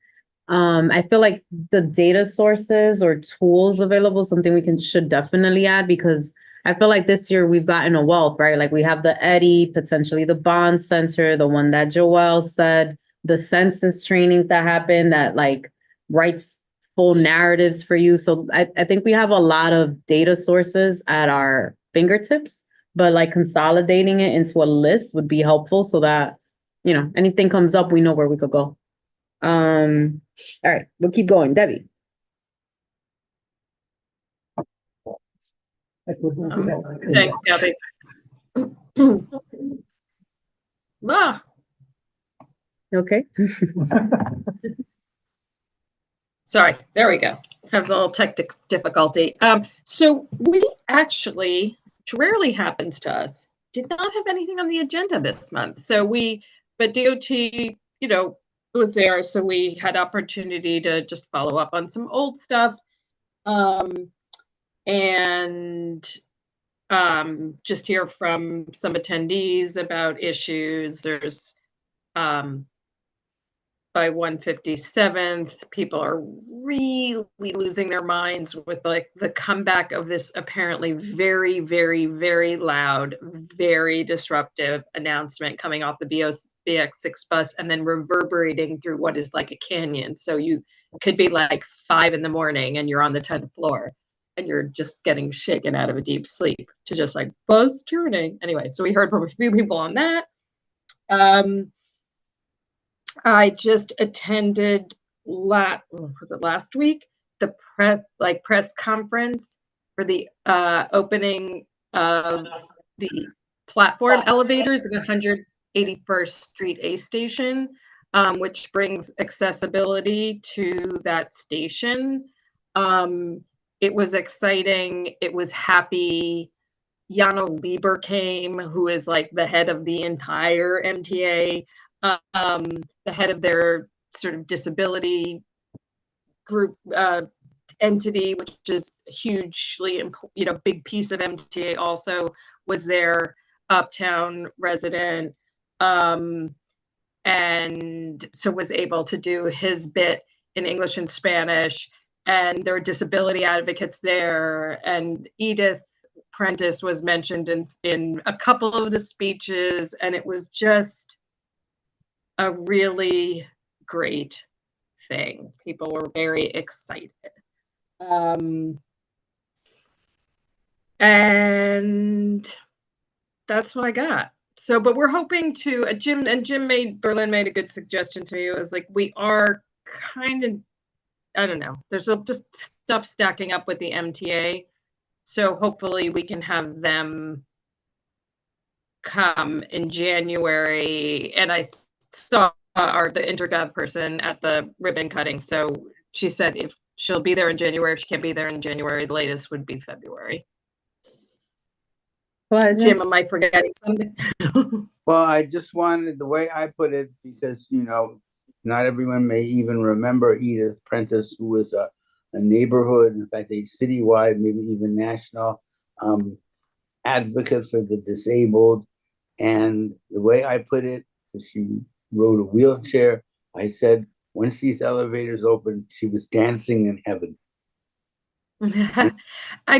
I feel like the data sources or tools available, something we should definitely add, because I feel like this year we've gotten a wealth, right? Like we have the Eddy, potentially the Bond Center, the one that Joelle said, the census trainings that happen that like writes full narratives for you. So I think we have a lot of data sources at our fingertips, but like consolidating it into a list would be helpful so that, anything comes up, we know where we could go. All right, we'll keep going. Debbie. Thanks, Kathy. Okay. Sorry, there we go. Has a little technical difficulty. So we actually, which rarely happens to us, did not have anything on the agenda this month. So but DOT, was there, so we had opportunity to just follow up on some old stuff. And just hear from some attendees about issues. There's by 157th, people are really losing their minds with like the comeback of this apparently very, very, very loud, very disruptive announcement coming off the BX6 bus and then reverberating through what is like a canyon. So you could be like 5 a.m. and you're on the 10th floor. and you're just getting shaken out of a deep sleep to just like bus turning. Anyway, so we heard from a few people on that. I just attended was it last week? The press conference for the opening of the platform elevators at 181st Street A station, which brings accessibility to that station. It was exciting. It was happy. Jano Lieber came, who is like the head of the entire MTA, the head of their sort of disability group entity, which is hugely, big piece of MTA also, was their Uptown resident, and so was able to do his bit in English and Spanish, and there were disability advocates there, and Edith Prentice was mentioned in a couple of the speeches, and it was just a really great thing. People were very excited. And that's what I got. So, but we're hoping to, Berlin made a good suggestion to me. It was like, we are kind of, I don't know, there's just stuff stacking up with the MTA. So hopefully we can have them come in January. And I saw the intergov person at the ribbon cutting. So she said if she'll be there in January, if she can't be there in January, the latest would be February. Jim, am I forgetting something? Well, I just wanted, the way I put it, because, not everyone may even remember Edith Prentice, who was a neighborhood, in fact, a citywide, maybe even national advocate for the disabled. And the way I put it, she rode a wheelchair, I said, once these elevators opened, she was dancing in heaven. I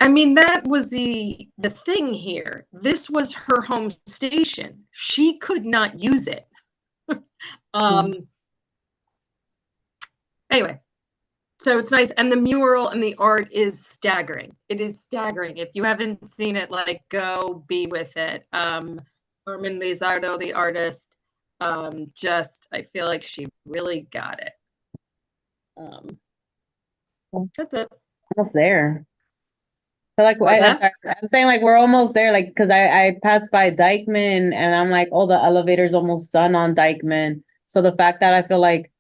mean, that was the thing here. This was her home station. She could not use it. Anyway, so it's nice. And the mural and the art is staggering. It is staggering. If you haven't seen it, like, go be with it. Carmen Lizardo, the artist, I feel like she really got it. That's it. Almost there. So like I'm saying, like, we're almost there, like, because I passed by Dykeman and I'm like, oh, the elevator's almost done on Dykeman. So the fact that I feel like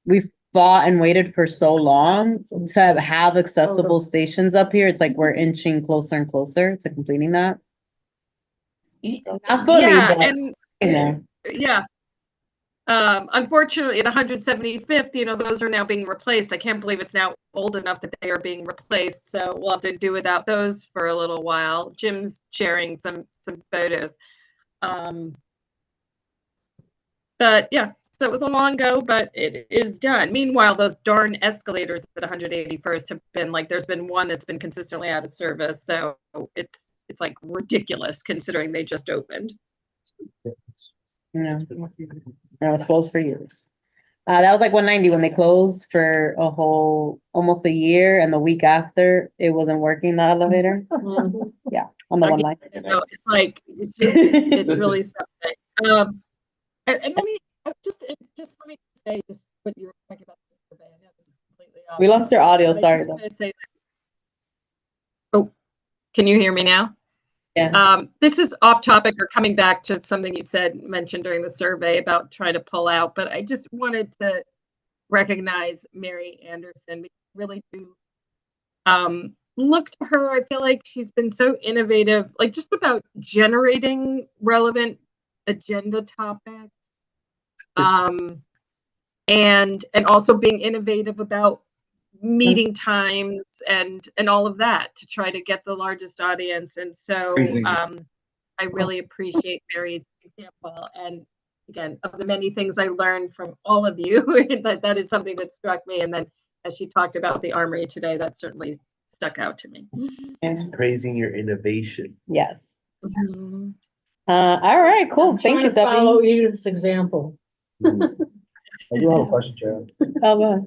we fought and waited for so long to have accessible stations up here, it's like we're inching closer and closer to completing that. Not fully, but, yeah. Unfortunately, at 175th, those are now being replaced. I can't believe it's now old enough that they are being replaced. So we'll have to do without those for a little while. Jim's sharing some photos. But yeah, so it was a long go, but it is done. Meanwhile, those darn escalators at 181st have been like, there's been one that's been consistently out of service. So it's like ridiculous considering they just opened. No, it was closed for years. That was like 190 when they closed for almost a year, and the week after it wasn't working, the elevator. Yeah, on the 190. It's like it's really something. And let me just let me say just what you were talking about the survey. I know this is completely off. We lost your audio. Sorry. Oh, can you hear me now? Yeah. This is off topic or coming back to something you mentioned during the survey about trying to pull out, but I just wanted to recognize Mary Anderson. We really do look to her. I feel like she's been so innovative, like just about generating relevant agenda topics, and also being innovative about meeting times and all of that to try to get the largest audience. And so I really appreciate Mary's example. And again, of the many things I learned from all of you, that is something that struck me. And then as she talked about the Armory today, that certainly stuck out to me. It's praising your innovation. Yes. All right, cool. Thank you, Debbie. Follow Edith's example. I do have a question, Chair. Oh, go ahead.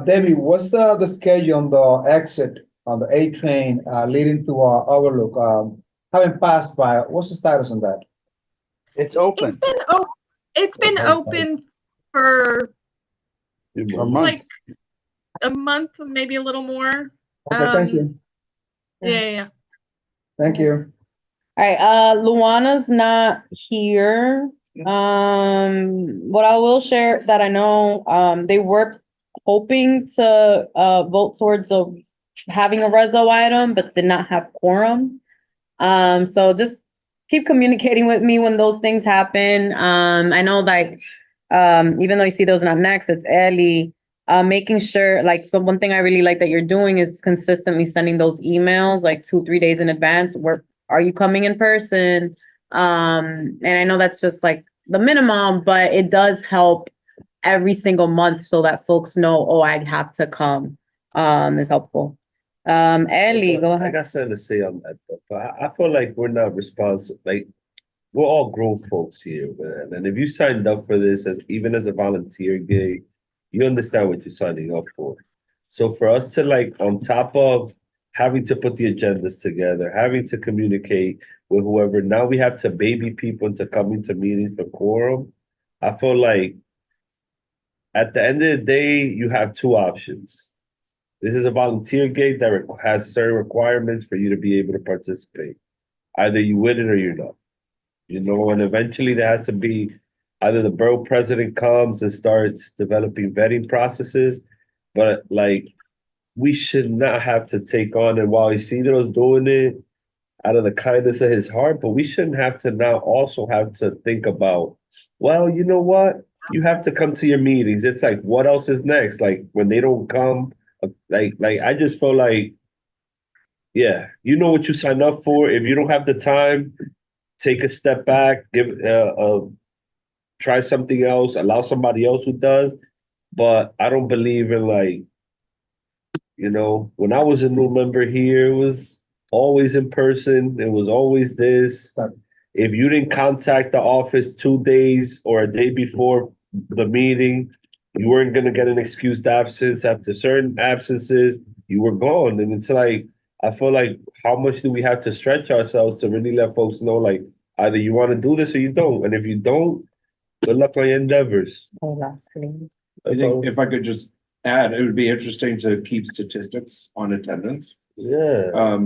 Debbie, what's the schedule on the exit on the A train, leading to Overlook, having passed by, what's the status on that? It's open It's been open for for like months. a month, maybe a little more. Okay, thank you. Yeah. Thank you. All right, Luana's not here. What I will share that I know, they were hoping to vote towards having a reso item, but did not have quorum. So just keep communicating with me when those things happen. I know like even though you see those not next, it's early. Making sure like, so one thing I really like that you're doing is consistently sending those emails like 2-3 days in advance. Where are you coming in person? And I know that's just like the minimum, but it does help every single month so that folks know, oh, I have to come. Is helpful. Ellie, go I ahead. got something to say on that, but I feel like we're not responsible, like, we're all grown folks here, man, and if you signed up for this even as a volunteer gig, you understand what you're signing up for. So for us to like, on top of having to put the agendas together, having to communicate with whoever, now we have to baby people into coming to meetings for quorum. I feel like at the end of the day, you have two options. This is a volunteer gig that has certain requirements for you to be able to participate. Either you win it or you're not. You know, and eventually there has to be either the borough president comes and starts developing vetting processes, but like we should not have to take on, and while Isidro's doing it out of the kindness of his heart, but we shouldn't have to now also have to think about, well, you know what? You have to come to your meetings. It's like, what else is next? Like when they don't come, like I just feel like, yeah, you know what you signed up for. If you don't have the time, take a step back, try something else, allow somebody else who does. But I don't believe in like, you know, when I was a new member here, it was always in person. It was always this. If you didn't contact the office 2 days or a day before the meeting, you weren't gonna get an excused absence. After certain absences, you were gone. And it's like, I feel like, how much do we have to stretch ourselves to really let folks know, like, either you want to do this or you don't. And if you don't, good luck on your endeavors. I think if I could just add, it would be interesting to keep statistics on attendance. Yeah.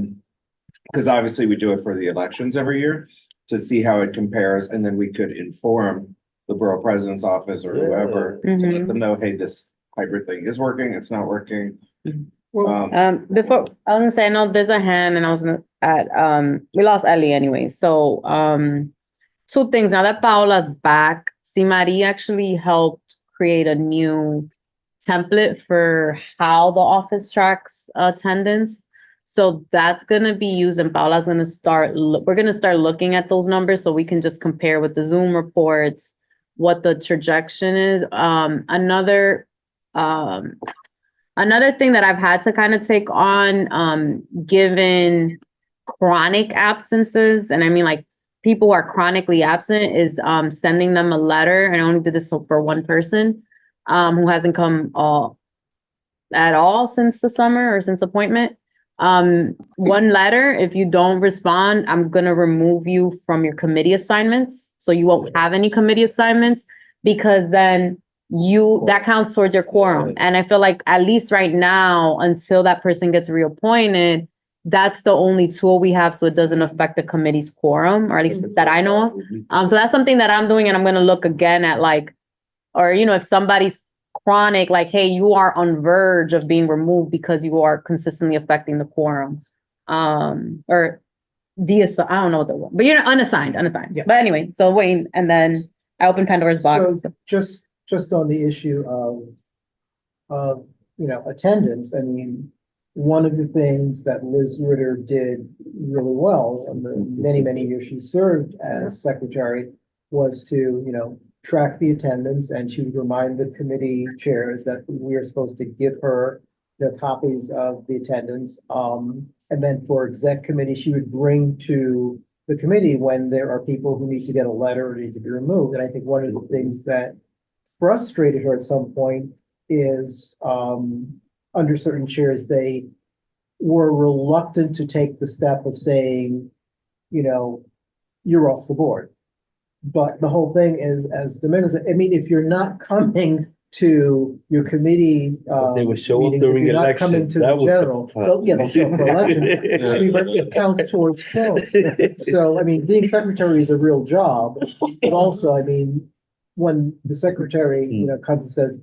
Because obviously we do it for the elections every year to see how it compares, and then we could inform the borough president's office or whoever to let them know, hey, this hybrid thing is working, it's not working. Before I was gonna say, I know there's a hand, and I was we lost Ellie anyway. So two things. Now that Paola's back, Marie actually helped create a new template for how the office tracks attendance. So that's gonna be used, and Paola's gonna start. We're gonna start looking at those numbers so we can just compare with the Zoom reports what the trajectory is. Another thing that I've had to kind of take on, given chronic absences, and I mean like people who are chronically absent, is sending them a letter. And I only did this for one person who hasn't come at all since the summer or since appointment. One letter, if you don't respond, I'm gonna remove you from your committee assignments. So you won't have any committee assignments, because then that counts towards your quorum. And I feel like at least right now, until that person gets reappointed, that's the only tool we have, so it doesn't affect the committee's quorum, or at least that I know of. So that's something that I'm doing, and I'm gonna look again at like, or you know, if somebody's chronic, like, hey, you are on verge of being removed because you are consistently affecting the quorum. Or deassigned, I don't know what the word, but you're unassigned. Yeah. But anyway, so Wayne, and then I opened Pandora's box. So just on the issue of, you know, attendance, I mean, one of the things that Liz Ritter did really well in the many, many years she served as secretary was to, you know, track the attendance, and she would remind the committee chairs that we are supposed to give her the copies of the attendance. And then for exec committee, she would bring to the committee when there are people who need to get a letter or need to be removed. And I think one of the things that frustrated her at some point is under certain chairs, they were reluctant to take the step of saying, you know, you're off the board. But the whole thing is, as Domingo said, I mean, if you're not coming to your committee, They would show up meetings, if during you're not coming elections. to That the was the general, time. well, yeah, they'll show up for elections. I mean, but it counts towards quorum. So, I mean, being secretary is a real job, but also, I mean, when the secretary, you know, comes and says,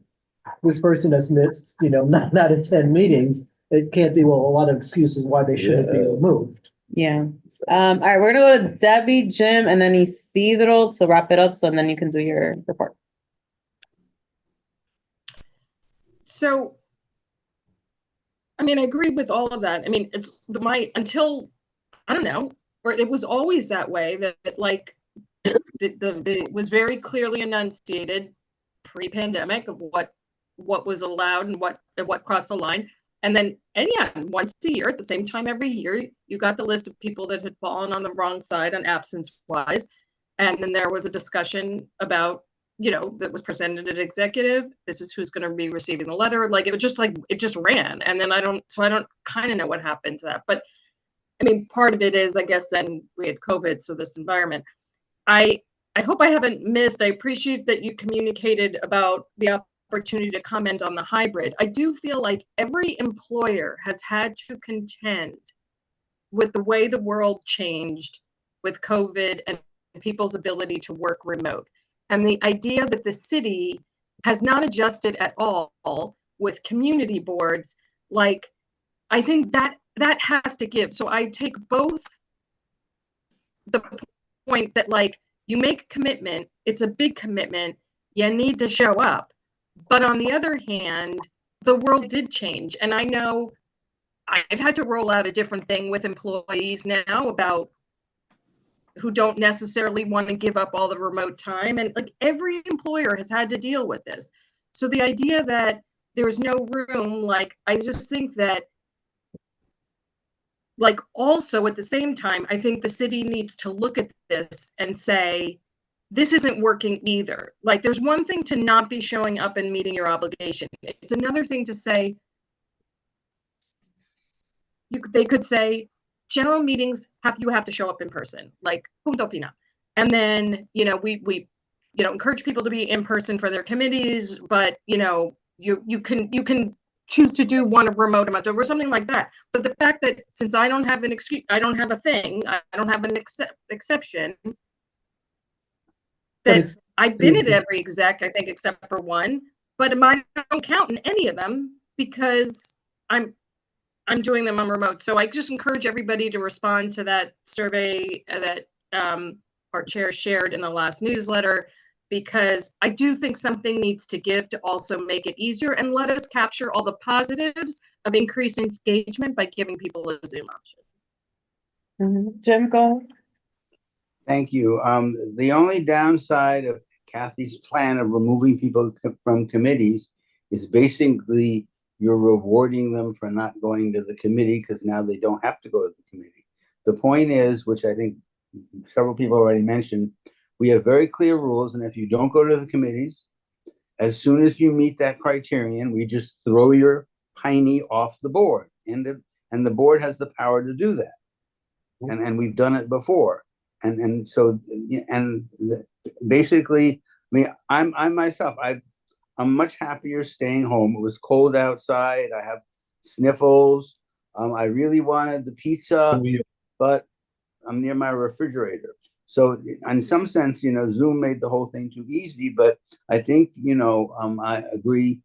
this person has missed, you know, 9 out of 10 meetings, it can't be, well, a lot of excuses why they shouldn't be Yeah. removed. Yeah. All right, we're gonna go to Debbie, Jim, and then Isidro to wrap it up, so then you can do your report. So, I mean, I agree with all of that. I mean, it's until, I don't know, or it was always that way that like, it was very clearly enunciated pre-pandemic of what was allowed and what crossed the line. And then, and yeah, once a year, at the same time every year, you got the list of people that had fallen on the wrong side on absence wise. And then there was a discussion about, you know, that was presented at executive. This is who's going to be receiving the letter. Like, it just ran. And then I don't kind of know what happened to that. But I mean, part of it is, I guess, then we had COVID. So this environment, I hope I haven't missed. I appreciate that you communicated about the opportunity to comment on the hybrid. I do feel like every employer has had to contend with the way the world changed with COVID and people's ability to work remote. And the idea that the city has not adjusted at all with community boards, like, I think that has to give. So I take both the point that, like, you make a commitment, it's a big commitment, you need to show up. But on the other hand, the world did change. And I know I've had to roll out a different thing with employees now about who don't necessarily want to give up all the remote time. And like, every employer has had to deal with this. So the idea that there's no room, like, I just think that, like, also at the same time, I think the city needs to look at this and say, this isn't working either. Like, there's one thing to not be showing up and meeting your obligation. It's another thing to say, they could say, general meetings you have to show up in person, like punto final. And then, you know, we you know, encourage people to be in person for their committees, but you know, you can choose to do one remote amount or something like that. But the fact that since I don't have an excuse, I don't have a thing, I don't have an exception, that I've been at every exec, I think, except for one, but I don't count in any of them because I'm doing them on remote. So I just encourage everybody to respond to that survey that our chair shared in the last newsletter, because I do think something needs to give to also make it easier and let us capture all the positives of increased engagement by giving people a Zoom option. Jim, go. Thank you. The only downside of Kathy's plan of removing people from committees is basically you're rewarding them for not going to the committee because now they don't have to go to the committee. The point is, which I think several people already mentioned, we have very clear rules, and if you don't go to the committees, as soon as you meet that criterion, we just throw your hiney off the board, and the board has the power to do that, and we've done it before, and so basically, I mean, I'm myself, I'm much happier staying home. It was cold outside. I have sniffles. I really wanted the pizza, but I'm near my refrigerator. So in some sense, you know, Zoom made the whole thing too easy, but I think, you know, I agree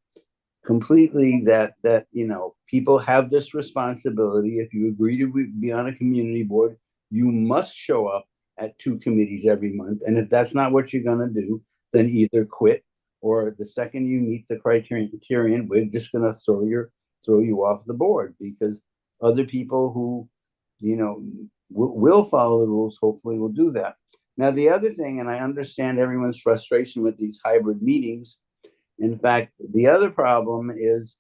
completely that, you know, people have this responsibility. If you agree to be on a community board, you must show up at 2 committees every month. And if that's not what you're going to do, then either quit, or the second you meet the criterion, we're just going to throw you off the board, because other people who, you know, will follow the rules, hopefully will do that. Now, the other thing, and I understand everyone's frustration with these hybrid meetings. In fact, the other problem is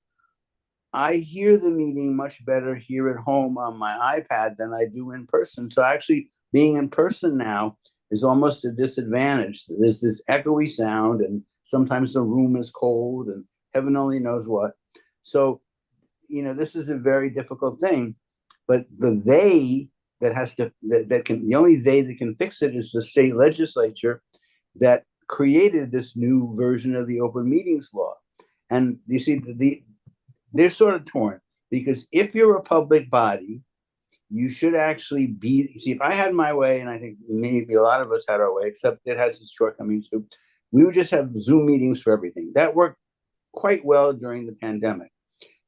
I hear the meeting much better here at home on my iPad than I do in person. So actually being in person now is almost a disadvantage. There's this echoey sound, and sometimes the room is cold, and heaven only knows what. So, you know, this is a very difficult thing. but the they that has to, that can, the only they that can fix it is the state legislature that created this new version of the open meetings law. And you see, they're sort of torn, because if you're a public body, you should actually be, see, if I had my way, and I think maybe a lot of us had our way, except it has its shortcomings too, we would just have Zoom meetings for everything. That worked quite well during the pandemic.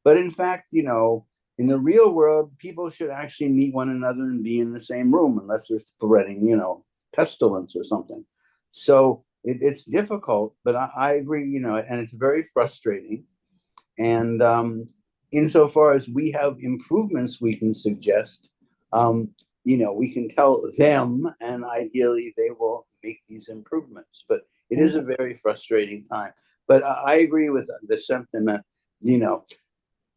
But in fact, you know, in the real world, people should actually meet one another and be in the same room, unless they're spreading, you know, pestilence or something. So it's difficult, but I agree, you know, and it's very frustrating. And insofar as we have improvements we can suggest, you know, we can tell them, and ideally they will make these improvements. But it is a very frustrating time. But I agree with the sentiment, you know,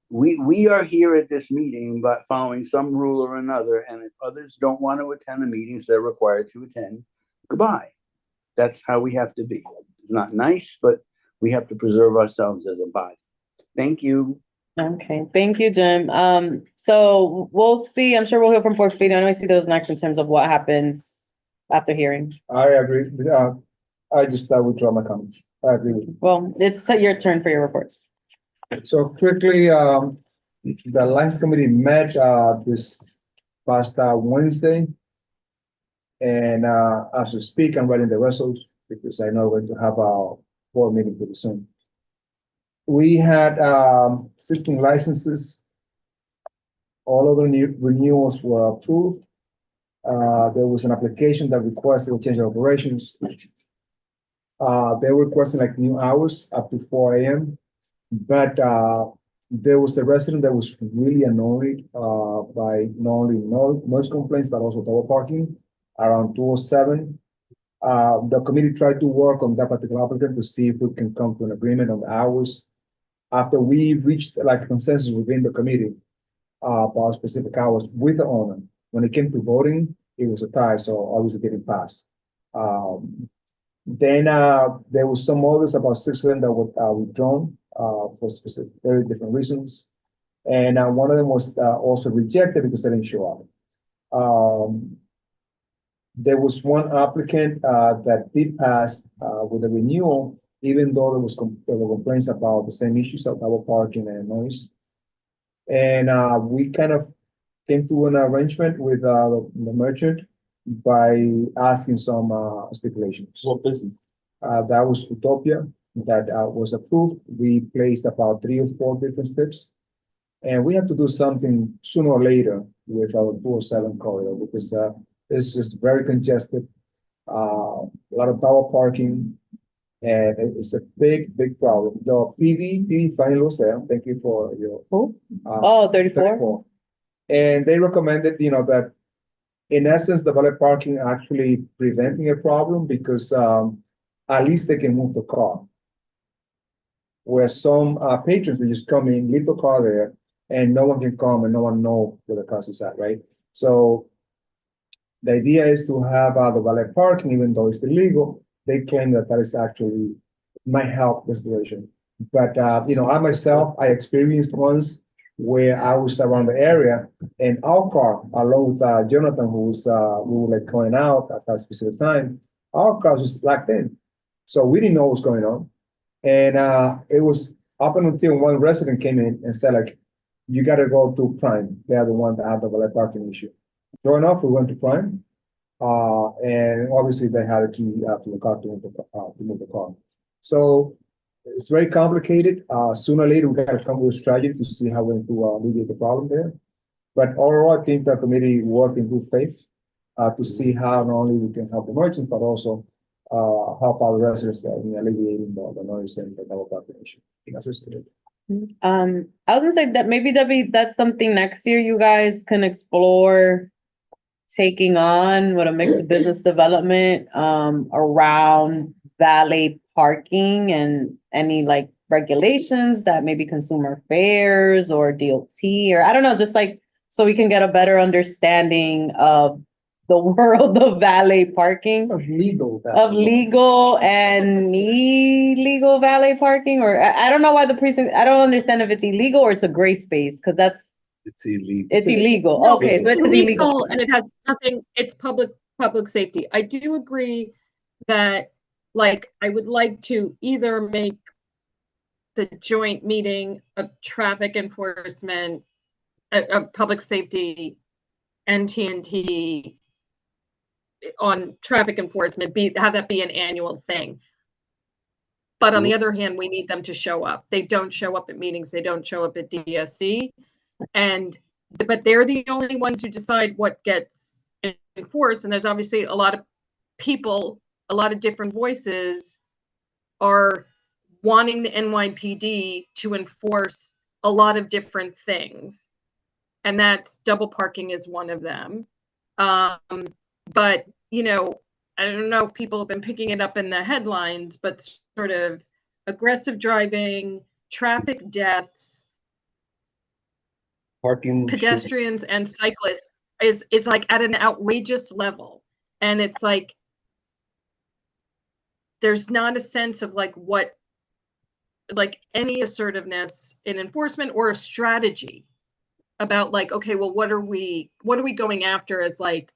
we are here at this meeting but following some rule or another, and if others don't want to attend the meetings they're required to attend, goodbye. That's how we have to be. It's not nice, but we have to preserve ourselves as a body. Thank you. Okay, thank you, Jim. So we'll see. I'm sure we'll hear from Porfirio. I know I see those next in terms of what happens after hearing. I agree. I just withdraw my comments. I agree with you. Well, it's your turn for your report. So quickly, the License Committee met this past Wednesday. And as we speak, I'm writing the results because I know we're going to have a board meeting pretty soon. We had 16 licenses. All of the new renewals were approved. There was an application that requested a change of operations. They were requesting like new hours up to 4 a.m. But there was a resident that was really annoyed by not only noise complaints, but also double parking around 207. The committee tried to work on that particular applicant to see if we can come to an agreement on the hours. After we reached like a consensus within the committee about specific hours with the owner, when it came to voting, it was a tie, so obviously didn't pass. Then there was some others, about 6 of them that were withdrawn for specific, very different reasons. And one of them was also rejected because they didn't show up. There was one applicant that did pass with the renewal, even though there were complaints about the same issues of double parking and noise. And we kind of came to an arrangement with the merchant by asking some stipulations. What business? That was Utopia that was approved. We placed about 3 or 4 different steps. And we have to do something sooner or later with our 207 corridor because it's just very congested, a lot of double parking, and it's a big problem. The PD finally was there. Thank you for your 34. And they recommended, you know, that in essence, the valet parking actually preventing a problem because at least they can move the car. Where some patrons will just come in, leave the car there, and no one can come and no one know where the car is at, right? So the idea is to have the valet parking, even though it's illegal. They claim that that is actually might help the situation. But you know, I myself, I experienced once where I was around the area, and our car, along with Jonathan, who was we were like going out at that specific time, our car was locked in, so we didn't know what was going on, and it was up until one resident came in and said like, "You got to go to Prime. They are the one that had the valet parking issue." Sure enough, we went to Prime, and obviously they had a key to the car to move the car. So it's very complicated. Sooner or later, we got to come with a strategy to see how we're going to alleviate the problem there. But overall, I think the committee worked in good faith to see how not only we can help the merchants, but also help our residents in alleviating the noise and the double population. I was gonna say that maybe that's something next year you guys can explore taking on with a mix of business development around valet parking and any like regulations that maybe consumer affairs or DOT or I don't know, just like so we can get a better understanding of the world of valet parking, Of legal. and illegal valet parking, or I don't know why the precinct. I don't understand if it's illegal or it's a gray space because that's It's illegal. It's illegal. No, Okay, so it's it's illegal. illegal and it has nothing, it's public safety. I do agree that, like, I would like to either make the joint meeting of traffic enforcement, of public safety and TNT on traffic enforcement, have that be an annual thing. But on the other hand, we need them to show up. They don't show up at meetings. They don't show up at DSC. But they're the only ones who decide what gets enforced. And there's obviously a lot of people, a lot of different voices are wanting the NYPD to enforce a lot of different things. And that's double parking is one of them. But, you know, I don't know if people have been picking it up in the headlines, but sort of aggressive driving, traffic deaths, Parking. pedestrians and cyclists is like at an outrageous level. And it's like, there's not a sense of like what, like any assertiveness in enforcement or a strategy about like, okay, well, what are we going after as like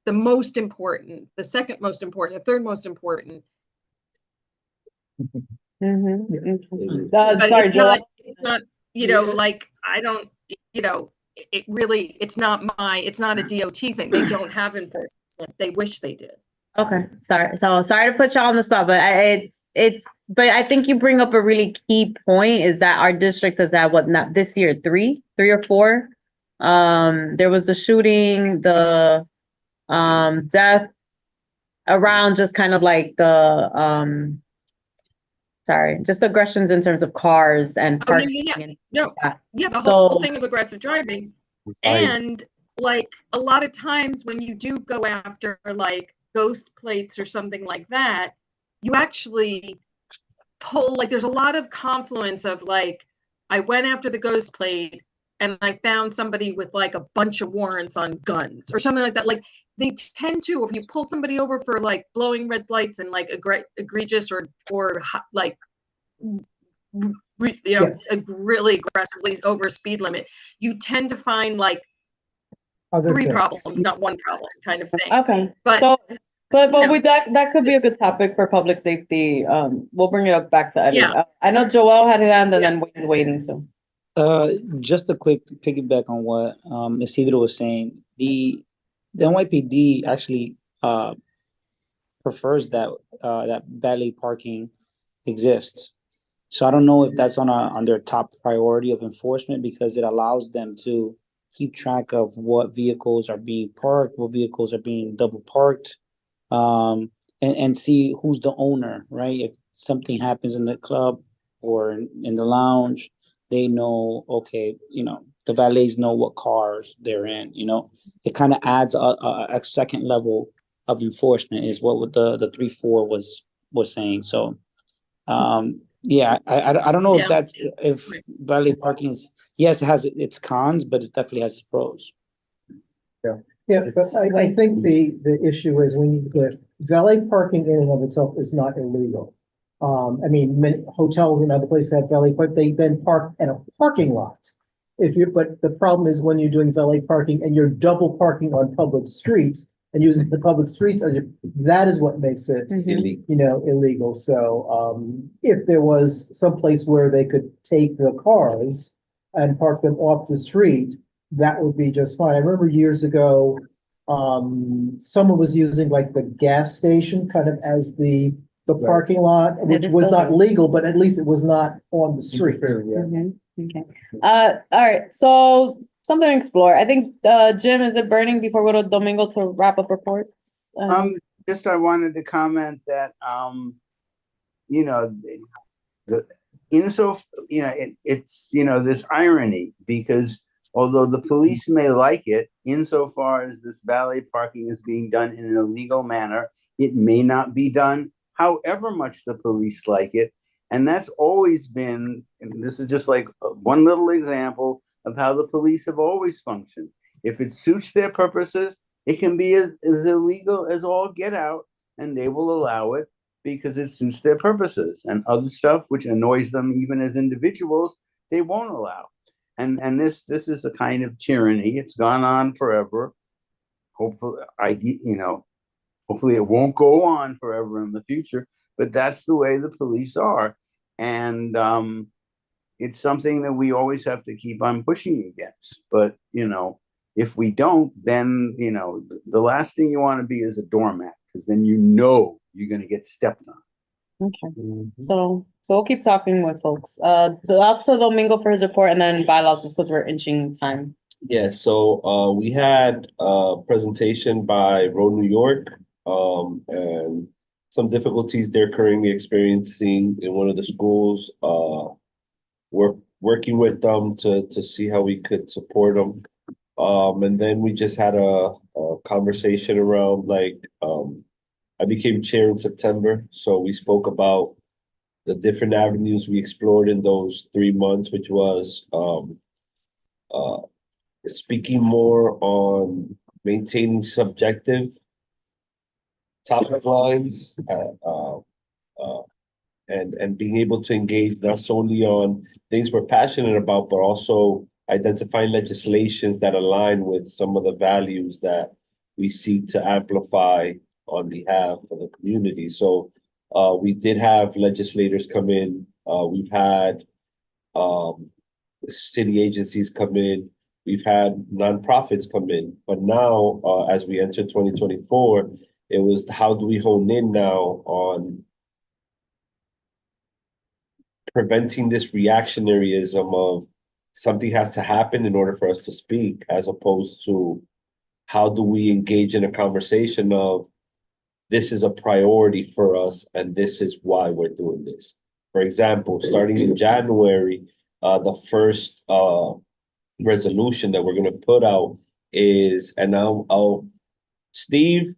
the most important, the second most important, the third most important. But Sorry, it's Joel. not, you know, like, I don't, you know, it really, it's not a DOT thing. They don't have enforcement. They wish they did. Okay, sorry. So sorry to put you all on the spot, but but I think you bring up a really key point is that our district has had what, not this year, three or four. There was the shooting, the death around just kind of like the sorry, just aggressions in terms of cars and Oh, parking. yeah. And No, that. yeah, the whole So- thing of aggressive driving. Right. And like a lot of times when you do go after like ghost plates or something like that, you actually pull, like there's a lot of confluence of like, I went after the ghost plate and I found somebody with like a bunch of warrants on guns or something like that. Like they tend to, if you pull somebody over for like blowing red lights and like egregious or like, you know, really aggressively over speed limit, you tend to find like Other three things. problems, not one problem kind of thing. Okay, But but no. with that could be a good topic for public safety. We'll bring it up back to Eddie. Yeah. I know Joel had it on, and then Wayne's waiting too. Just a quick piggyback on what Isidro was saying. The NYPD actually prefers that that valet parking exists. So I don't know if that's on their top priority of enforcement because it allows them to keep track of what vehicles are being parked, what vehicles are being double parked, and see who's the owner, right? If something happens in the club or in the lounge, they know, okay, you know, the valets know what cars they're in, you know. It kind of adds a second level of enforcement is what the 3-4 was saying. So yeah, I don't know if that's if valet parking is, yes, it has its cons, but it definitely has its pros. Yeah, but I think the issue is we need to clear, valet parking in and of itself is not illegal. I mean, many hotels and other places have valet park, they then park in a parking lot. But the problem is when you're doing valet parking and you're double parking on public streets and using the public streets, that is what makes it, you know, illegal. So, if there was some place where they could take the cars and park them off the street, that would be just fine. I remember years ago, someone was using like the gas station kind of as the parking lot, which was not legal, but at least it was not on the street. Okay. All right. So something to explore. I think Jim, is it burning before we go to Domingo to wrap up reports? Just I wanted to comment that you know, it's you know, this irony because although the police may like it, insofar as this valet parking is being done in an illegal manner, it may not be done however much the police like it. And that's always been, and this is just like one little example of how the police have always functioned. If it suits their purposes, it can be as illegal as all get out, and they will allow it because it suits their purposes. And other stuff which annoys them even as individuals, they won't allow. And this is a kind of tyranny. It's gone on forever. Hopefully, hopefully it won't go on forever in the future, but that's the way the police are. And it's something that we always have to keep on pushing against. But, if we don't, then, the last thing you want to be is a doormat, because then you're going to get stepped on. Okay. So we'll keep talking with folks. Up to Domingo for his report, and then bylaws, just because we're inching time. Yeah, so we had a presentation by Road New York, and some difficulties they're currently experiencing in one of the schools. We're working with them to see how we could support them. And then we just had a conversation around I became chair in September, so we spoke about the different avenues we explored in those 3 months, which was speaking more on maintaining subjective topic lines, and being able to engage not solely on things we're passionate about, but also identifying legislations that align with some of the values that we seek to amplify on behalf of the community. So we did have legislators come in. We've had city agencies come in. We've had nonprofits come in. But now, as we enter 2024, it was how do we hone in now on preventing this reactionaryism of something has to happen in order for us to speak, as opposed to how do we engage in a conversation of this is a priority for us and this is why we're doing this. For example, starting in January, the first resolution that we're going to put out is, and Steve,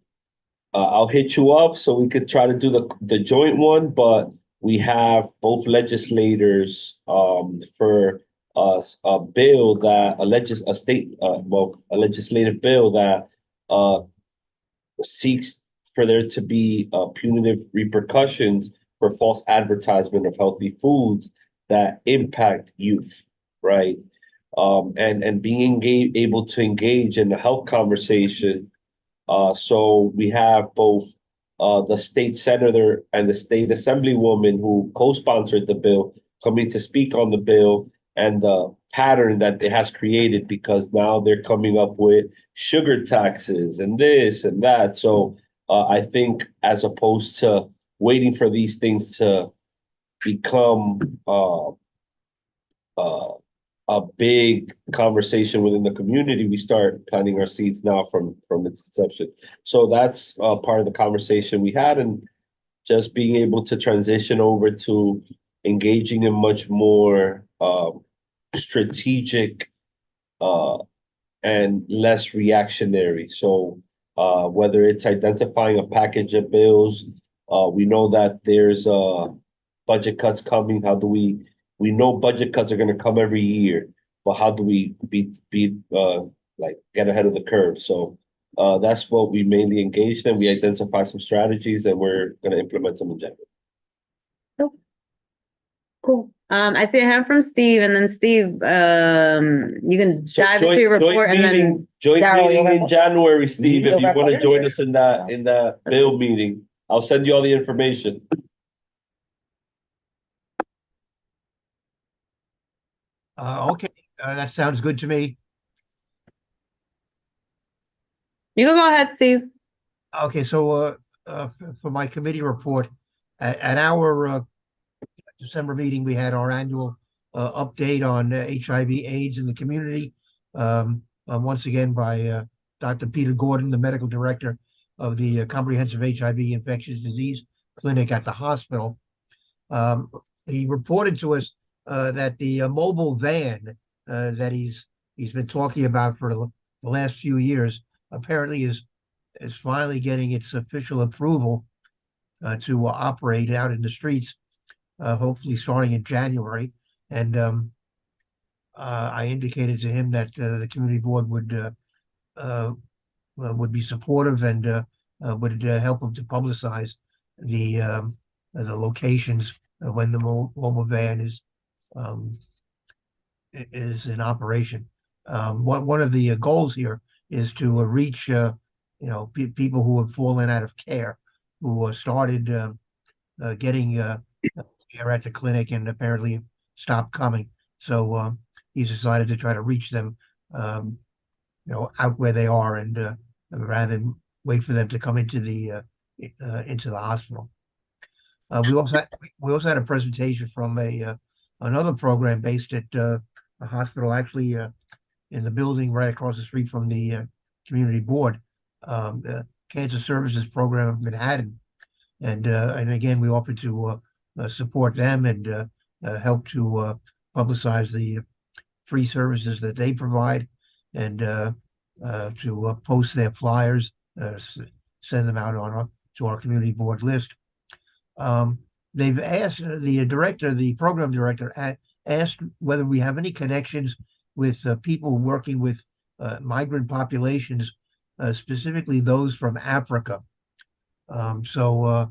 I'll hit you up so we could try to do the joint one, but we have both legislators for a bill that a legislative bill that seeks for there to be punitive repercussions for false advertisement of healthy foods that impact youth, right? And being able to engage in the health conversation. So we have both the state senator and the state assemblywoman who co-sponsored the bill coming to speak on the bill and the pattern that it has created, because now they're coming up with sugar taxes and this and that. So I think as opposed to waiting for these things to become a big conversation within the community, we start planting our seeds now from its inception. So that's part of the conversation we had, and just being able to transition over to engaging in much more strategic and less reactionary. So whether it's identifying a package of bills, we know that there's budget cuts coming. How do we know budget cuts are going to come every year, but how do we get ahead of the curve? So that's what we mainly engaged in. We identify some strategies and we're going to implement them in January. Cool. I see a hand from Steve, and then Steve, you can dive into your report, and then joint Darryl, meeting in January, Steve. If you want to report. join us in that bill meeting, I'll send you all the information. Okay, that sounds good to me. You can go ahead, Steve. Okay, so for my committee report, at our December meeting, we had our annual update on HIV/AIDS in the community. Once again by Dr. Peter Gordon, the medical director of the Comprehensive HIV Infectious Disease Clinic at the hospital. He reported to us that the mobile van that he's been talking about for the last few years apparently is finally getting its official approval to operate out in the streets, hopefully starting in January. And I indicated to him that the community board would be supportive and would help him to publicize the locations when the mobile van is in operation. One of the goals here is to reach people who have fallen out of care, who started getting care at the clinic and apparently stopped coming. So he's decided to try to reach them, out where they are, and rather than wait for them to come into the hospital. We also had a presentation from another program based at a hospital, actually in the building right across the street from the community board, Cancer Services Program of Manhattan, and again we offered to support them and help to publicize the free services that they provide, and to post their flyers, send them out to our community board list. They've asked the program director asked whether we have any connections with people working with migrant populations, specifically those from Africa. So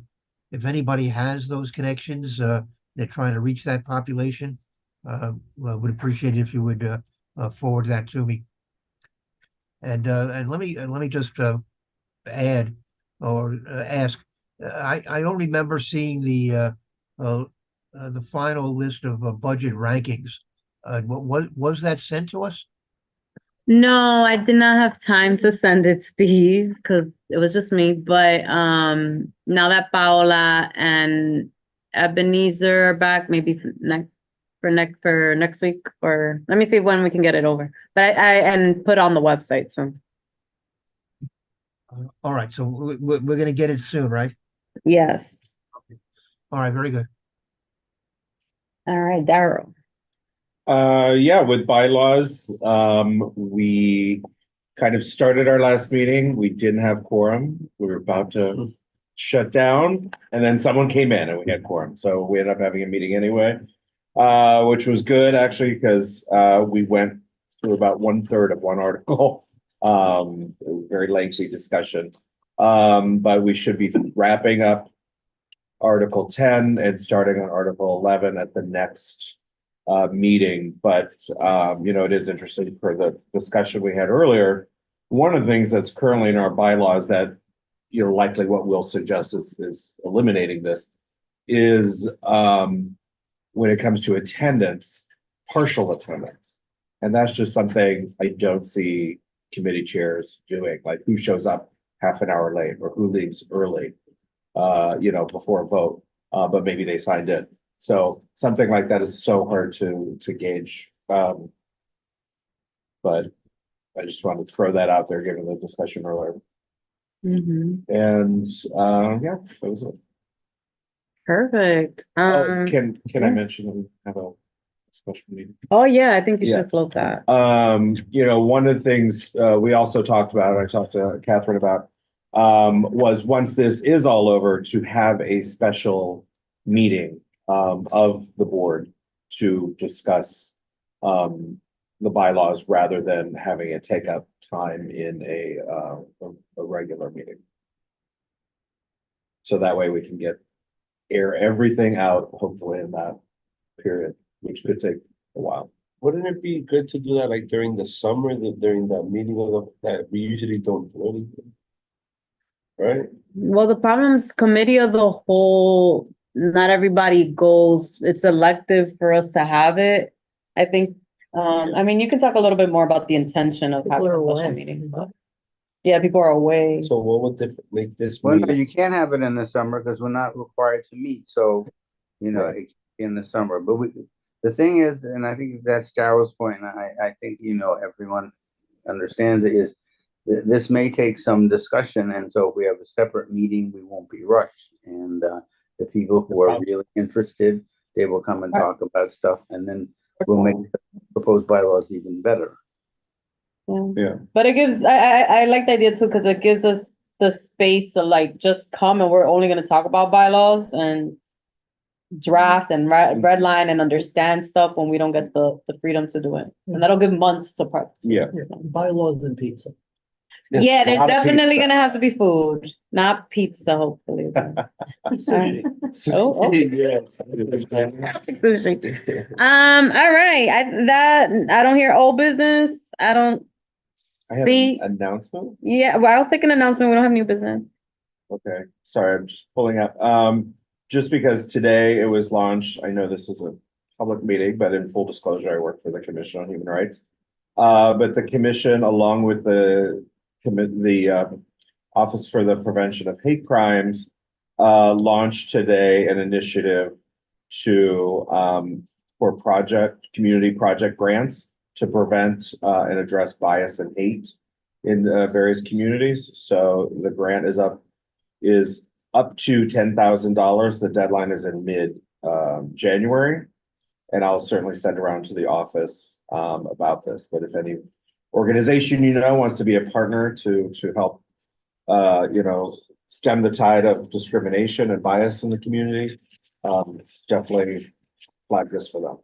if anybody has those connections, they're trying to reach that population, would appreciate it if you would forward that to me. And let me just add or ask. I don't remember seeing the final list of budget rankings. Was that sent to us? No, I did not have time to send it, Steve, because it was just me. But now that Paola and Ebenezer are back, maybe for next week, or let me see when we can get it over. But I put on the website, so. All right, so we're going to get it soon, right? Yes. All right, very good. All right, Daryl. Yeah, with bylaws, we kind of started our last meeting. We didn't have quorum. We were about to shut down, and then someone came in and we had quorum. So we ended up having a meeting anyway, which was good actually, because we went through about 1/3 of one article. It was a very lengthy discussion. But we should be wrapping up Article 10 and starting on Article 11 at the next meeting. But it is interesting for the discussion we had earlier. One of the things that's currently in our bylaws that likely what we'll suggest is eliminating this is when it comes to attendance, partial attendance. And that's just something I don't see committee chairs doing, like who shows up half an hour late or who leaves early, before a vote, but maybe they signed in. So something like that is so hard to gauge. But I just wanted to throw that out there, given the discussion earlier. Mm-hmm. And yeah, that was it. Perfect. Can I mention that we have a special meeting? Oh yeah, I think you should float that. One of the things we also talked about, I talked to Catherine about, was once this is all over, to have a special meeting of the board to discuss the bylaws rather than having it take up time in a regular meeting. So that way we can air everything out, hopefully in that period, which could take a while. Wouldn't it be good to do that like during the summer, during that meeting that we usually don't do anything? Right? Well, the problem is committee of the whole, not everybody goes, it's elective for us to have it. I think, you can talk a little bit more about the intention of having a special meeting. But yeah, people are away. So what would make this Well, no, meeting? you can't have it in the summer because we're not required to meet. So, it can be in the summer. But the thing is, and I think that's Daryl's point, and I think, everyone understands it, is this may take some discussion. And so if we have a separate meeting, we won't be rushed. And the people who are really interested, they will come and talk about stuff. And then we'll make the proposed bylaws even better. Yeah. But it gives, I like the idea too, because it gives us the space to just come, and we're only going to talk about bylaws and draft and red line and understand stuff when we don't get the freedom to do it. And that'll give months to practice. Yeah. Bylaws and pizza. Yeah, there's Not definitely pizza. going to have to be food, not pizza, hopefully. Oh, Yeah. sushi. All right. I don't hear old business. I don't I have see. an announcement. Yeah, well, I'll take an announcement. We don't have new business. Okay, sorry, I'm just pulling up. Just because today it was launched, I know this is a public meeting, but in full disclosure, I work for the Commission on Human Rights. But the commission, along with the Office for the Prevention of Hate Crimes, launched today an initiative to for community project grants to prevent and address bias and hate in various communities. So the grant is up to $10,000. The deadline is in mid January. And I'll certainly send around to the office about this. But if any organization wants to be a partner to help stem the tide of discrimination and bias in the community, definitely flag this for them.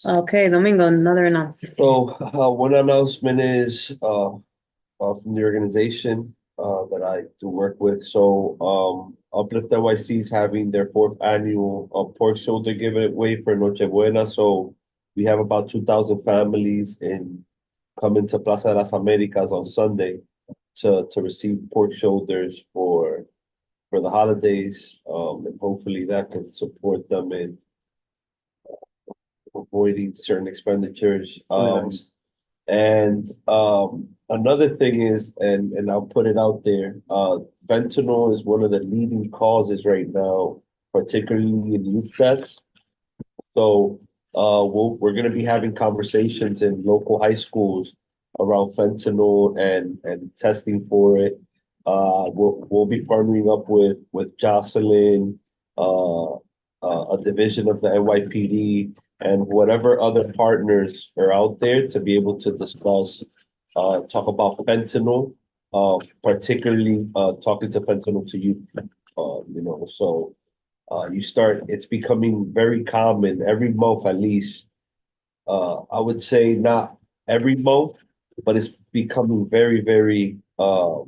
Okay, Domingo, another announcement. So, one announcement is, from the organization, that I do work with. So, Uplift NYC is having their 4th annual pork shoulder giveaway for Noche Buena. So we have about 2,000 families coming to Plaza de las Americas on Sunday to receive pork shoulders for the holidays. And hopefully that can support them in avoiding certain expenditures. And another thing is, and I'll put it out there, fentanyl is one of the leading causes right now, particularly in youth deaths. So we're going to be having conversations in local high schools around fentanyl and testing for it. We'll be partnering up with Jocelyn, a division of the NYPD, and whatever other partners are out there to be able to discuss, talk about fentanyl, particularly talking to fentanyl to youth. So it's becoming very common every month at least. I would say not every month, but it's becoming very, very, like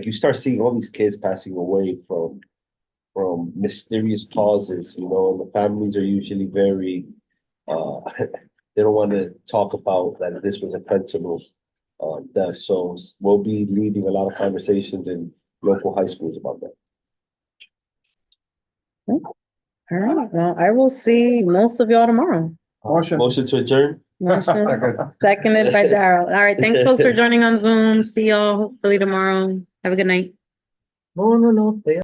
you start seeing all these kids passing away from mysterious causes, and the families are usually very, they don't want to talk about that this was a fentanyl death. So we'll be leading a lot of conversations in local high schools about that. All right, well, I will see most of y'all tomorrow. Motion to adjourn. Motion seconded by Daryl. All right, thanks folks for joining on Zoom. See y'all hopefully tomorrow. Have a good night. No,